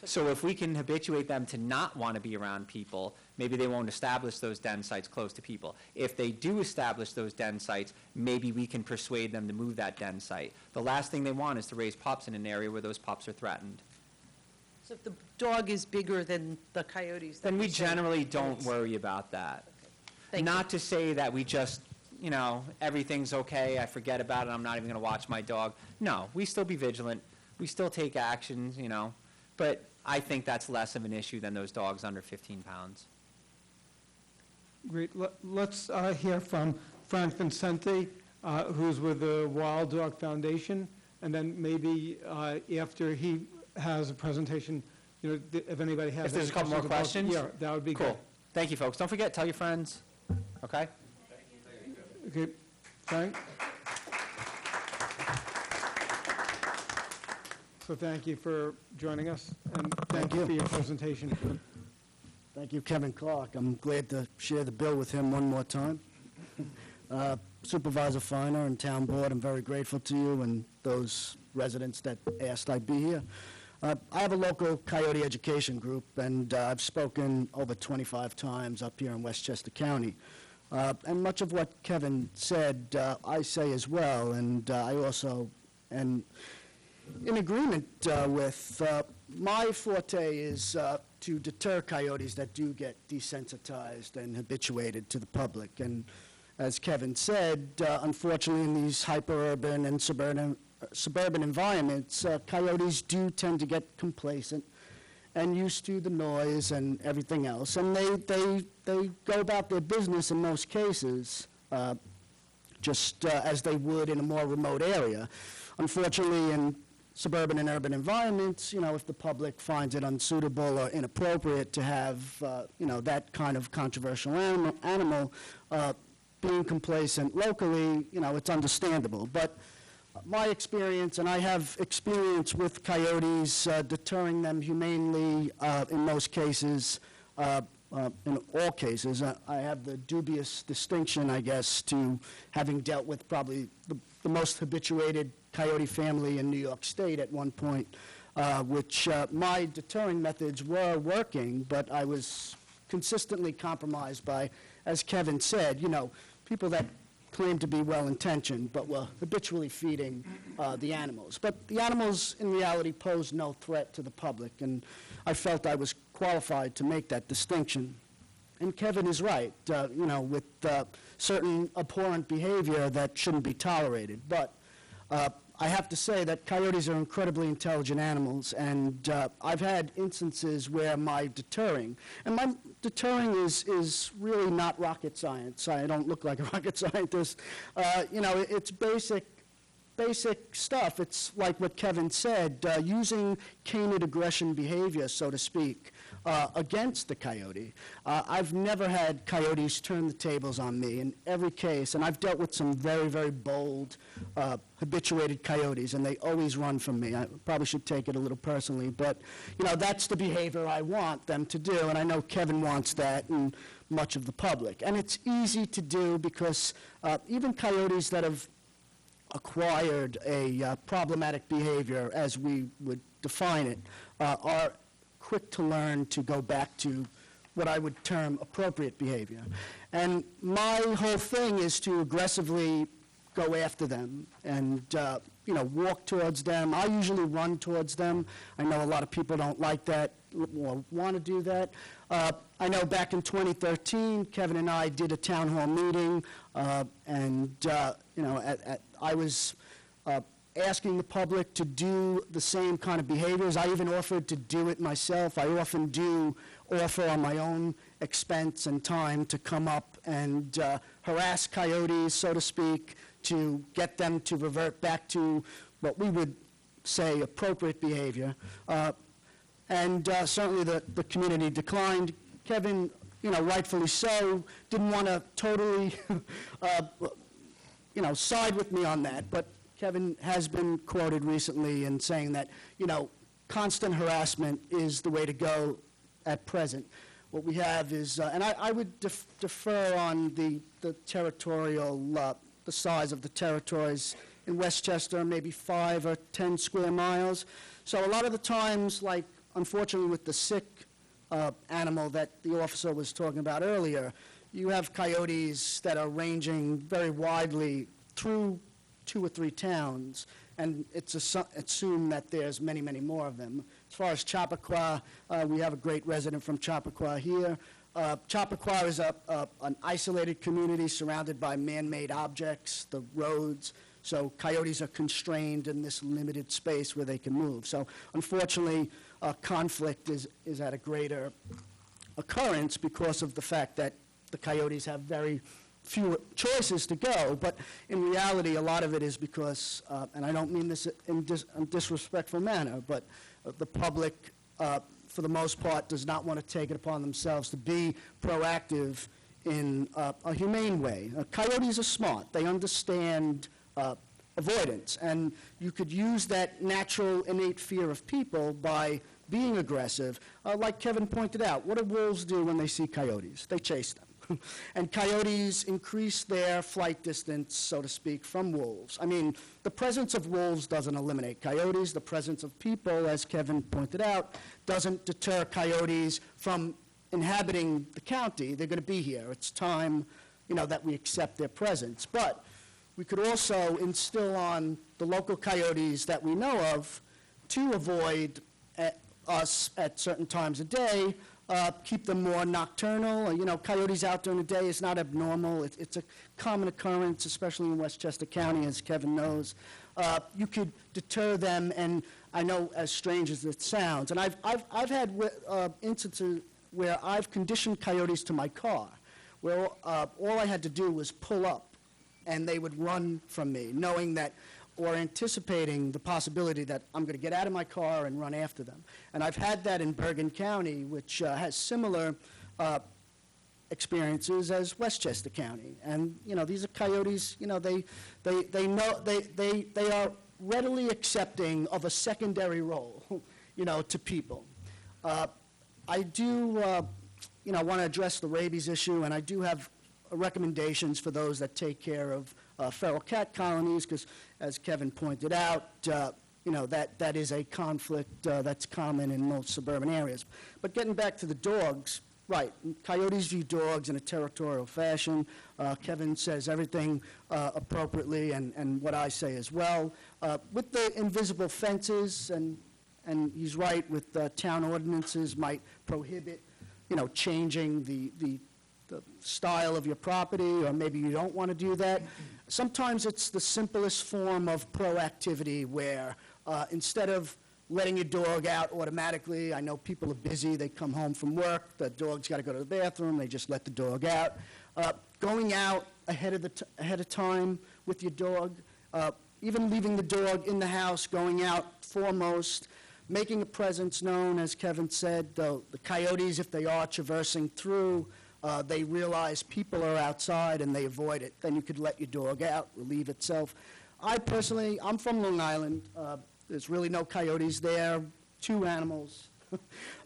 Speaker 1: So if we can habituate them to not want to be around people, maybe they won't establish those den sites close to people. If they do establish those den sites, maybe we can persuade them to move that den site. The last thing they want is to raise pups in an area where those pups are threatened.
Speaker 10: So if the dog is bigger than the coyotes...
Speaker 1: Then we
Speaker 10: you're saying-
Speaker 1: generally don't worry about that.
Speaker 10: Thank you.
Speaker 1: Not to say that we just, you know, everything's okay, I forget about it, I'm not even going to watch my dog. No, we still be vigilant, we still take actions, you know, but I think that's less of an issue than those dogs under 15 pounds.
Speaker 3: Great. Let's hear from Frank Vincenti, who's with the Wild Dog Foundation, and then maybe after he has a presentation, you know, if anybody has
Speaker 1: If there's
Speaker 3: any
Speaker 1: a couple more
Speaker 3: about-
Speaker 1: questions?
Speaker 3: Yeah, that would be good.
Speaker 1: Cool. Thank you, folks. Don't forget, tell your friends, okay?
Speaker 3: Okay, Frank? So thank you for joining us, and thank you for your presentation.
Speaker 11: Thank you, Kevin Clarke. I'm glad to share the bill with him one more time. Supervisor Feiner and Town Board, I'm very grateful to you and those residents that asked I be here. I have a local coyote education group, and I've spoken over 25 times up here in Westchester County. And much of what Kevin said, I say as well, and I also am in agreement with. My forte is to deter coyotes that do get desensitized and habituated to the public. And as Kevin said, unfortunately, in these hyper-urban and suburban environments, coyotes do tend to get complacent and used to the noise and everything else. And they go about their business in most cases, just as they would in a more remote area. Unfortunately, in suburban and urban environments, if the public finds it unsuitable or inappropriate to have, that kind of controversial animal being complacent locally, it's understandable. But my experience, and I have experience with coyotes, deterring them humanely in most cases, in all cases. I have the dubious distinction, I guess, to having dealt with probably the most habituated coyote family in New York State at one point, which my deterring methods were working, but I was consistently compromised by, as Kevin said, people that claimed to be well-intentioned, but were habitually feeding the animals. But the animals, in reality, posed no threat to the public, and I felt I was qualified to make that distinction. And Kevin is right, with certain abhorrent behavior that shouldn't be tolerated. But I have to say that coyotes are incredibly intelligent animals, and I've had instances where my deterring is really not rocket science. I don't look like a rocket scientist. It's basic stuff. It's like what Kevin said, using canid aggression behavior, so to speak, against the coyote. I've never had coyotes turn the tables on me in every case, and I've dealt with some very, very bold, habituated coyotes, and they always run from me. I probably should take it a little personally, but, that's the behavior I want them to do, and I know Kevin wants that, and much of the public. And it's easy to do because even coyotes that have acquired a problematic behavior, as we would define it, are quick to learn to go back to what I would term appropriate behavior. And my whole thing is to aggressively go after them and, walk towards them. I usually run towards them. I know a lot of people don't like that or want to do that. I know back in 2013, Kevin and I did a town hall meeting, and I was asking the public to do the same kind of behaviors. I even offered to do it myself. I often do offer on my own expense and time to come up and harass coyotes, so to speak, to get them to revert back to what we would say appropriate behavior. And certainly the community declined. Kevin, rightfully so, didn't want to totally, side with me on that, but Kevin has been quoted recently in saying that, constant harassment is the way to go at present. What we have is, and I would defer on the territorial, the size of the territories in Westchester, maybe 5 or 10 square miles. So a lot of the times, like, unfortunately, with the sick animal that the officer was talking about earlier, you have coyotes that are ranging very widely through 2 or 3 towns, and it's assumed that there's many, many more of them. As far as Chappaqua, we have a great resident from Chappaqua here. Chappaqua is an isolated community surrounded by man-made objects, the roads, so coyotes are constrained in this limited space where they can move. So unfortunately, conflict is at a greater occurrence because of the fact that the coyotes have very few choices to go, but in reality, a lot of it is because, and I don't mean this in a disrespectful manner, but the public, for the most part, does not want to take it upon themselves to be proactive in a humane way. Coyotes are smart. They understand avoidance, and you could use that natural, innate fear of people by being aggressive. Like Kevin pointed out, what do wolves do when they see coyotes? They chase them. And coyotes increase their flight distance, so to speak, from wolves. I mean, the presence of wolves doesn't eliminate coyotes. The presence of people, as Kevin pointed out, doesn't deter coyotes from inhabiting the county. They're going to be here. It's time, that we accept their presence. But we could also instill on the local coyotes that we know of to avoid us at certain times of day, keep them more nocturnal. Coyotes out during the day is not abnormal. It's a common occurrence, especially in Westchester County, as Kevin knows. You could deter them, and I know, as strange as it sounds, and I've had instances where I've conditioned coyotes to my car, where all I had to do was pull up, and they would run from me, knowing that, or anticipating the possibility that I'm going to get out of my car and run after them. And I've had that in Bergen County, which has similar experiences as Westchester County. And, these are coyotes, they know, they are readily accepting of a secondary role, to people. I do, want to address the rabies issue, and I do have recommendations for those that take care of feral cat colonies, because as Kevin pointed out, that is a conflict that's common in most suburban areas. But getting back to the dogs, right, coyotes view dogs in a territorial fashion. Kevin says everything appropriately, and what I say as well. With the invisible fences, and he's right, with town ordinances might prohibit, changing the style of your property, or maybe you don't want to do that. Sometimes it's the simplest form of proactivity where instead of letting your dog out automatically, I know people are busy, they come home from work, the dog's got to go to the bathroom, they just let the dog out. Going out ahead of time with your dog, even leaving the dog in the house, going out foremost, making a presence known, as Kevin said. The coyotes, if they are traversing through, they realize people are outside and they avoid it. Then you could let your dog out, relieve itself. I personally, I'm from Long Island. There's really no coyotes there, 2 animals.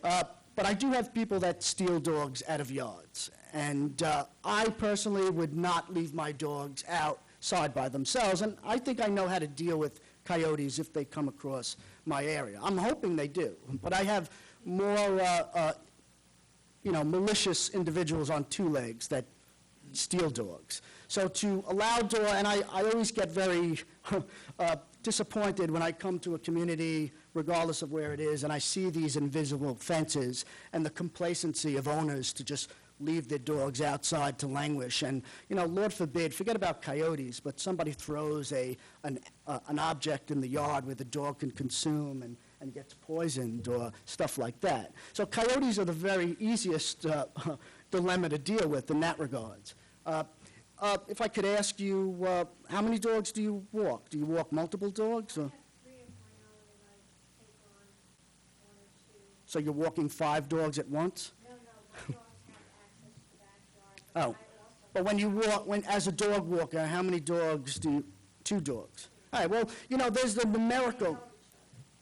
Speaker 11: But I do have people that steal dogs out of yards. And I personally would not leave my dogs outside by themselves. And I think I know how to deal with coyotes if they come across my area. I'm hoping they do. But I have more malicious individuals on 2 legs that steal dogs. So to allow and I always get very disappointed when I come to a community, regardless of where it is, and I see these invisible fences and the complacency of owners to just leave their dogs outside to languish. And, Lord forbid, forget about coyotes, but somebody throws an object in the yard where the dog can consume and gets poisoned or stuff like that. So coyotes are the very easiest dilemma to deal with in that regards. If I could ask you, how many dogs do you walk? Do you walk multiple dogs? Or?
Speaker 9: I have 3 of my own, and I take on 1 or 2.
Speaker 11: So you're walking 5 dogs at once?
Speaker 9: No, my dogs have access to the backyard.
Speaker 11: Oh, but when you walk, as a dog walker, how many dogs do you? 2 dogs. All right, well, there's the numerical.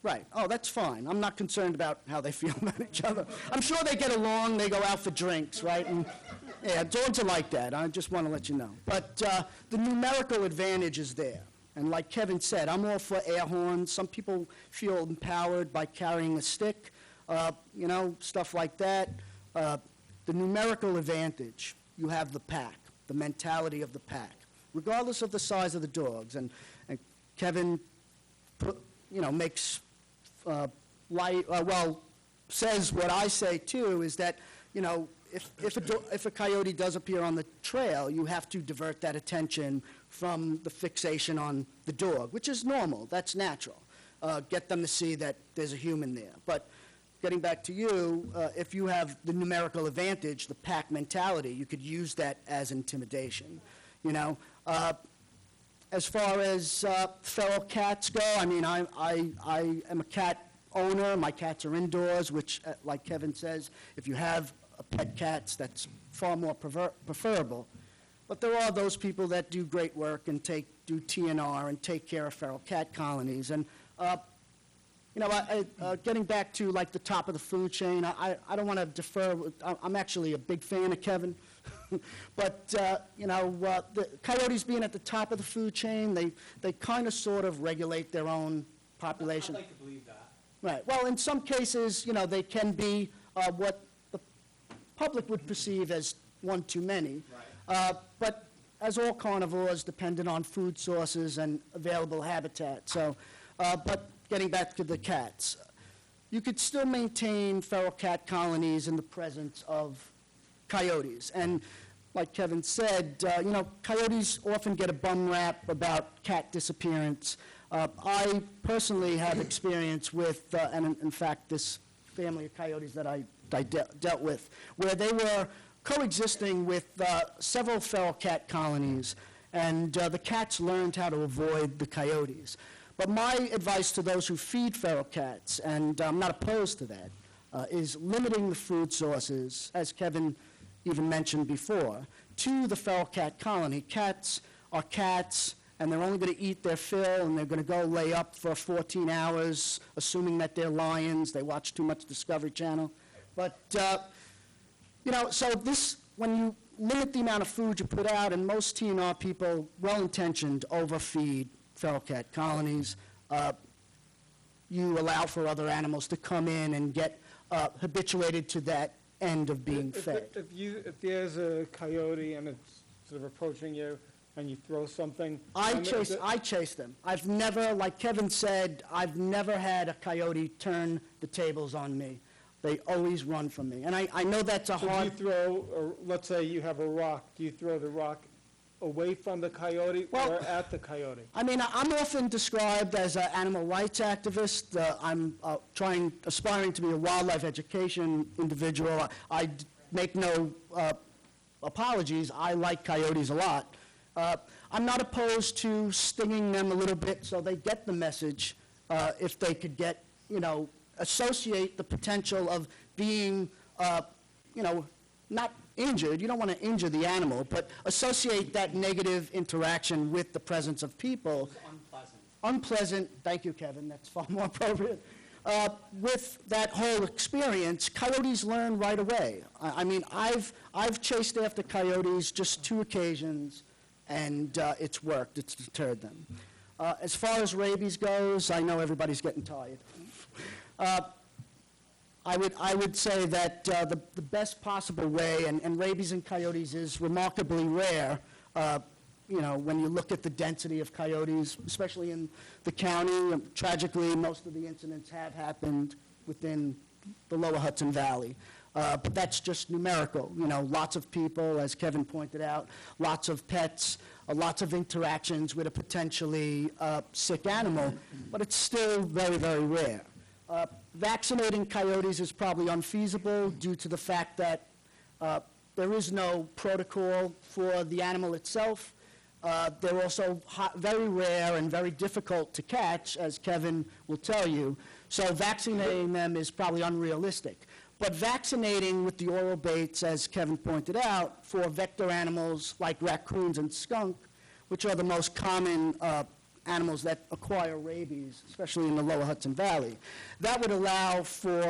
Speaker 11: Right. Oh, that's fine. I'm not concerned about how they feel about each other. I'm sure they get along. They go out for drinks, right? And yeah, dogs are like that. I just want to let you know. But the numerical advantage is there. And like Kevin said, I'm all for air horns. Some people feel empowered by carrying a stick, stuff like that. The numerical advantage, you have the pack, the mentality of the pack, regardless of the size of the dogs. And Kevin, makes says what I say too, is that, if a coyote does appear on the trail, you have to divert that attention from the fixation on the dog, which is normal, that's natural. Get them to see that there's a human there. But getting back to you, if you have the numerical advantage, the pack mentality, you could use that as intimidation, As far as feral cats go, I mean, I am a cat owner. My cats are indoors, which, like Kevin says, if you have a pet cats, that's far more preferable. But there are those people that do great work and do TNR and take care of feral cat colonies. And, getting back to like the top of the food chain, I don't want to defer. I'm actually a big fan of Kevin. But, the coyotes being at the top of the food chain, they kind of sort of regulate their own population.
Speaker 1: I'd like to believe that.
Speaker 11: Right. Well, in some cases, they can be what the public would perceive as one too many.
Speaker 1: Right.
Speaker 11: But as all carnivores, dependent on food sources and available habitat. So, but getting back to the cats, you could still maintain feral cat colonies in the presence of coyotes. And like Kevin said, coyotes often get a bum rap about cat disappearance. I personally have experience with, and in fact, this family of coyotes that I dealt with, where they were coexisting with several feral cat colonies, and the cats learned how to avoid the coyotes. But my advice to those who feed feral cats, and I'm not opposed to that, is limiting the food sources, as Kevin even mentioned before, to the feral cat colony. Cats are cats, and they're only going to eat their fill, and they're going to go lay up for 14 hours, assuming that they're lions. They watch too much Discovery Channel. But, so this, when you limit the amount of food you put out, and most TNR people, well-intentioned, overfeed feral cat colonies, you allow for other animals to come in and get habituated to that end of being fed.
Speaker 3: If there's a coyote and it's sort of approaching you and you throw something.
Speaker 11: I chase them. I've never, like Kevin said, I've never had a coyote turn the tables on me. They always run from me. And I know that's a
Speaker 3: So
Speaker 11: hard...
Speaker 3: do you throw, or let's say you have a rock, do you throw the rock away from the coyote
Speaker 11: Well,
Speaker 3: or at the coyote?
Speaker 11: I mean, I'm often described as an animal rights activist. I'm aspiring to be a wildlife education individual. I make no apologies. I like coyotes a lot. I'm not opposed to stinging them a little bit so they get the message, if they could get, associate the potential of being, not injured. You don't want to injure the animal, but associate that negative interaction with the presence of people. Unpleasant, thank you, Kevin, that's far more appropriate. With that whole experience, coyotes learn right away. I mean, I've chased after coyotes just 2 occasions, and it's worked, it's deterred them. As far as rabies goes, I know everybody's getting tired. I would say that the best possible way, and rabies in coyotes is remarkably rare, when you look at the density of coyotes, especially in the county. Tragically, most of the incidents have happened within the lower Hudson Valley. But that's just numerical. Lots of people, as Kevin pointed out, lots of pets, lots of interactions with a potentially sick animal, but it's still very, very rare. Vaccinating coyotes is probably unfeasible due to the fact that there is no protocol for the animal itself. They're also very rare and very difficult to catch, as Kevin will tell you. So vaccinating them is probably unrealistic. But vaccinating with the oral baits, as Kevin pointed out, for vector animals like raccoons and skunk, which are the most common animals that acquire rabies, especially in the lower Hudson Valley, that would allow for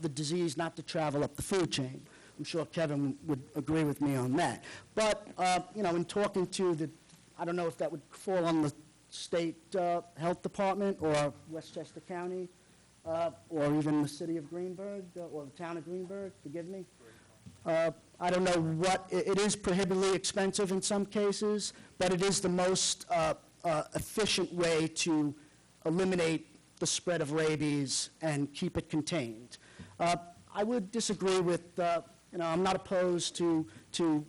Speaker 11: the disease not to travel up the food chain. I'm sure Kevin would agree with me on that. But, in talking to I don't know if that would fall on the state health department or Westchester County, or even the city of Greenburgh, or the town of Greenburgh, forgive me. I don't know what, it is prohibitively expensive in some cases, but it is the most efficient way to eliminate the spread of rabies and keep it contained. I would disagree with, I'm not opposed to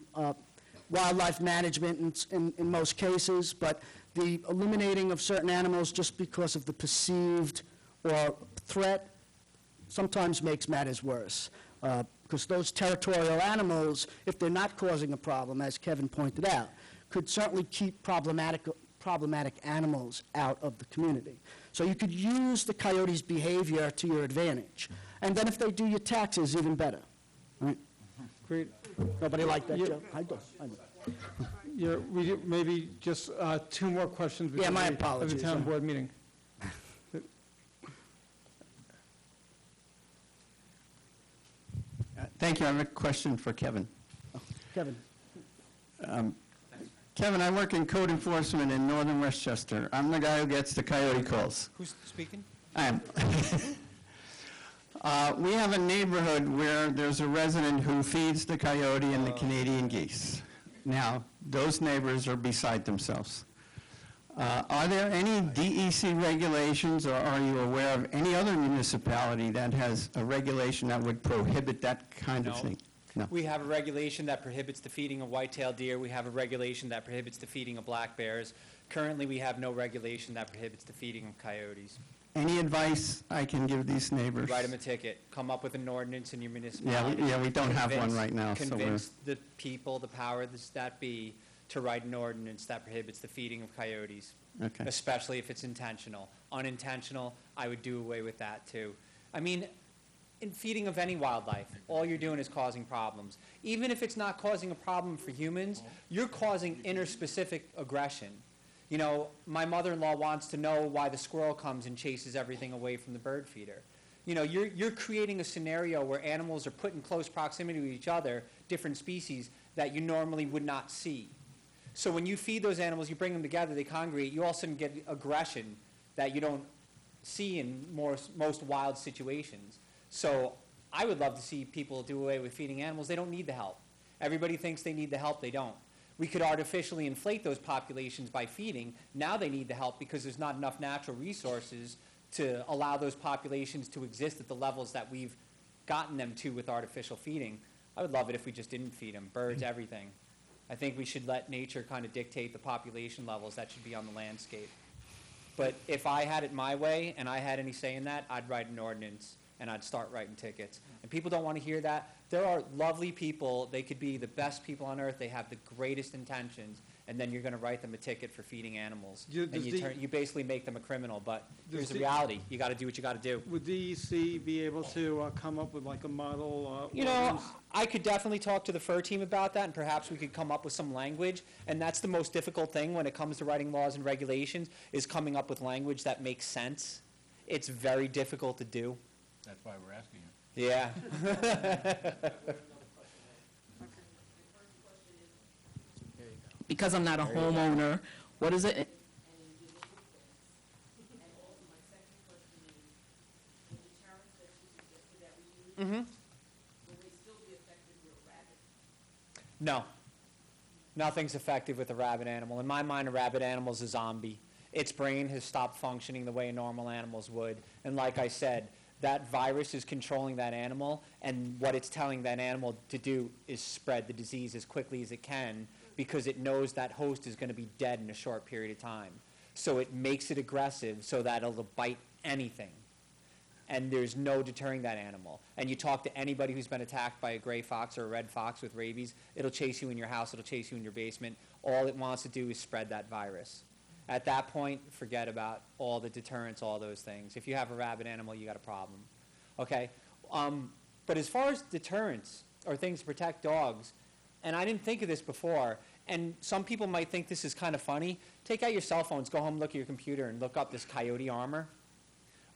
Speaker 11: wildlife management in most cases, but the eliminating of certain animals just because of the perceived or threat sometimes makes matters worse. Because those territorial animals, if they're not causing a problem, as Kevin pointed out, could certainly keep problematic animals out of the community. So you could use the coyote's behavior to your advantage. And then if they do your taxes, even better. Right?
Speaker 3: Great.
Speaker 11: Nobody liked that joke? I do.
Speaker 3: Maybe just 2 more questions.
Speaker 11: Yeah, my
Speaker 3: before
Speaker 11: apologies.
Speaker 3: the town board meeting.
Speaker 12: Thank you. I have a question for Kevin.
Speaker 11: Kevin.
Speaker 12: Kevin, I work in code enforcement in northern Westchester. I'm the guy who gets the coyote calls.
Speaker 1: Who's speaking?
Speaker 12: I am. We have a neighborhood where there's a resident who feeds the coyote and the Canadian geese. Now, those neighbors are beside themselves. Are there any DEC regulations, or are you aware of any other municipality that has a regulation that would prohibit that kind of
Speaker 1: No.
Speaker 12: thing? No.
Speaker 1: We have a regulation that prohibits the feeding of white-tailed deer. We have a regulation that prohibits the feeding of black bears. Currently, we have no regulation that prohibits the feeding of coyotes.
Speaker 12: Any advice I can give these neighbors?
Speaker 1: Write them a ticket. Come up with an ordinance in your municipality.
Speaker 12: Yeah, we don't have one
Speaker 1: Convince-
Speaker 12: right now, so we're...
Speaker 1: Convince the people, the powers that be, to write an ordinance that prohibits the feeding of coyotes,
Speaker 12: Okay.
Speaker 1: especially if it's intentional. Unintentional, I would do away with that, too. I mean, in feeding of any wildlife, all you're doing is causing problems. Even if it's not causing a problem for humans, you're causing interspecific aggression. You know, my mother-in-law wants to know why the squirrel comes and chases everything away from the bird feeder. You know, you're creating a scenario where animals are put in close proximity to each other, different species, that you normally would not see. So when you feed those animals, you bring them together, they congregate, you all of a sudden get aggression that you don't see in most wild situations. So I would love to see people do away with feeding animals. They don't need the help. Everybody thinks they need the help. They don't. We could artificially inflate those populations by feeding. Now they need the help because there's not enough natural resources to allow those populations to exist at the levels that we've gotten them to with artificial feeding. I would love it if we just didn't feed them, birds, everything. I think we should let nature kind of dictate the population levels that should be on the landscape. But if I had it my way and I had any say in that, I'd write an ordinance and I'd start writing tickets. And people don't want to hear that. There are lovely people. They could be the best people on earth. They have the greatest intentions. And then you're going to write them a ticket for feeding animals. And you basically make them a criminal. But here's the reality. You got to do what you got to do.
Speaker 3: Would DEC be able to come up with like a model?
Speaker 1: You know, I could definitely talk to the fur team about that, and perhaps we could come up with some language. And that's the most difficult thing when it comes to writing laws and regulations, is coming up with language that makes sense. It's very difficult to do.
Speaker 5: That's why we're asking you.
Speaker 1: Yeah.
Speaker 10: Because I'm not a homeowner, what is it?
Speaker 1: No. Nothing's effective with a rabid animal. In my mind, a rabid animal is a zombie. Its brain has stopped functioning the way normal animals would. And like I said, that virus is controlling that animal, and what it's telling that animal to do is spread the disease as quickly as it can, because it knows that host is going to be dead in a short period of time. So it makes it aggressive so that it'll bite anything. And there's no deterring that animal. And you talk to anybody who's been attacked by a gray fox or a red fox with rabies, it'll chase you in your house, it'll chase you in your basement. All it wants to do is spread that virus. At that point, forget about all the deterrents, all those things. If you have a rabid animal, you got a problem. Okay? But as far as deterrents or things to protect dogs, and I didn't think of this before, and some people might think this is kind of funny, take out your cell phones, go home, look at your computer, and look up this coyote armor,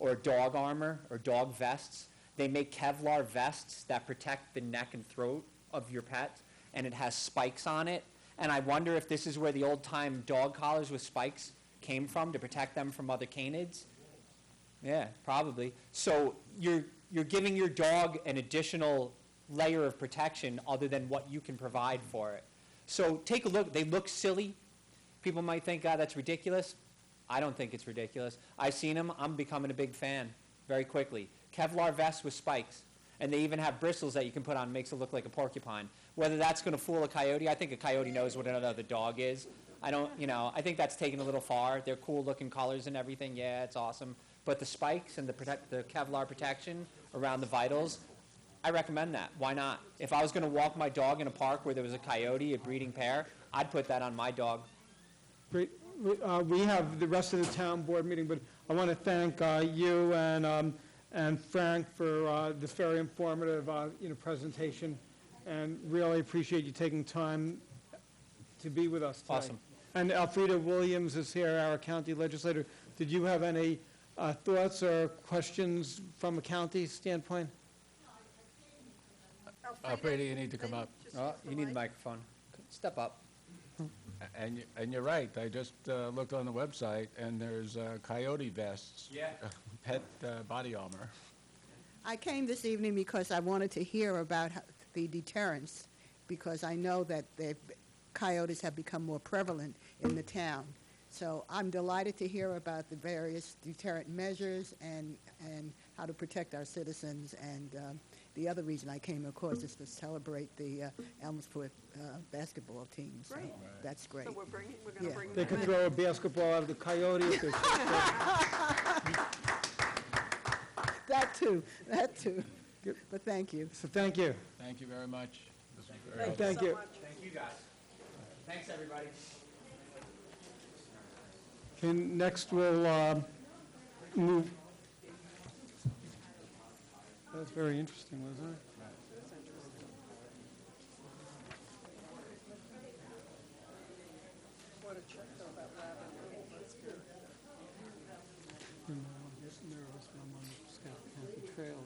Speaker 1: or dog armor, or dog vests. They make Kevlar vests that protect the neck and throat of your pet, and it has spikes on it. And I wonder if this is where the old-time dog collars with spikes came from, to protect them from other canids. Yeah, probably. So you're giving your dog an additional layer of protection other than what you can provide for it. So take a look. They look silly. People might think, God, that's ridiculous. I don't think it's ridiculous. I've seen them. I'm becoming a big fan very quickly. Kevlar vests with spikes. And they even have bristles that you can put on, makes it look like a porcupine. Whether that's going to fool a coyote, I think a coyote knows what another dog is. I think that's taken a little far. They're cool-looking colors and everything. Yeah, it's awesome. But the spikes and the Kevlar protection around the vitals, I recommend that. Why not? If I was going to walk my dog in a park where there was a coyote, a breeding pair, I'd put that on my dog.
Speaker 3: Great. We have the rest of the town board meeting, but I want to thank you and Frank for this very informative presentation, and really appreciate you taking time to be with us today.
Speaker 1: Awesome.
Speaker 3: And Elfrida Williams is here, our county legislator. Did you have any thoughts or questions from a county standpoint?
Speaker 5: Brady, you need to come up.
Speaker 1: Oh, you need the microphone. Step up.
Speaker 5: And you're right. I just looked on the website, and there's coyote vests.
Speaker 1: Yeah.
Speaker 5: Pet body armor.
Speaker 13: I came this evening because I wanted to hear about the deterrence, because I know that the coyotes have become more prevalent in the town. So I'm delighted to hear about the various deterrent measures and how to protect our citizens. And the other reason I came, of course, is to celebrate the Elmsford basketball team. So
Speaker 10: Great.
Speaker 13: that's great.
Speaker 10: So we're going to
Speaker 13: Yeah.
Speaker 10: bring
Speaker 3: They
Speaker 10: them
Speaker 3: could
Speaker 10: in.
Speaker 3: throw a basketball out of the Coyote if they
Speaker 13: That too, that too. But thank you.
Speaker 3: So thank you.
Speaker 5: Thank you very much. This was very helpful.
Speaker 3: Thank you.
Speaker 1: Thank you, guys. Thanks, everybody.
Speaker 3: Okay, next we'll move. That was very interesting, wasn't it? I'm just nervous when I'm on the Scott County Trail.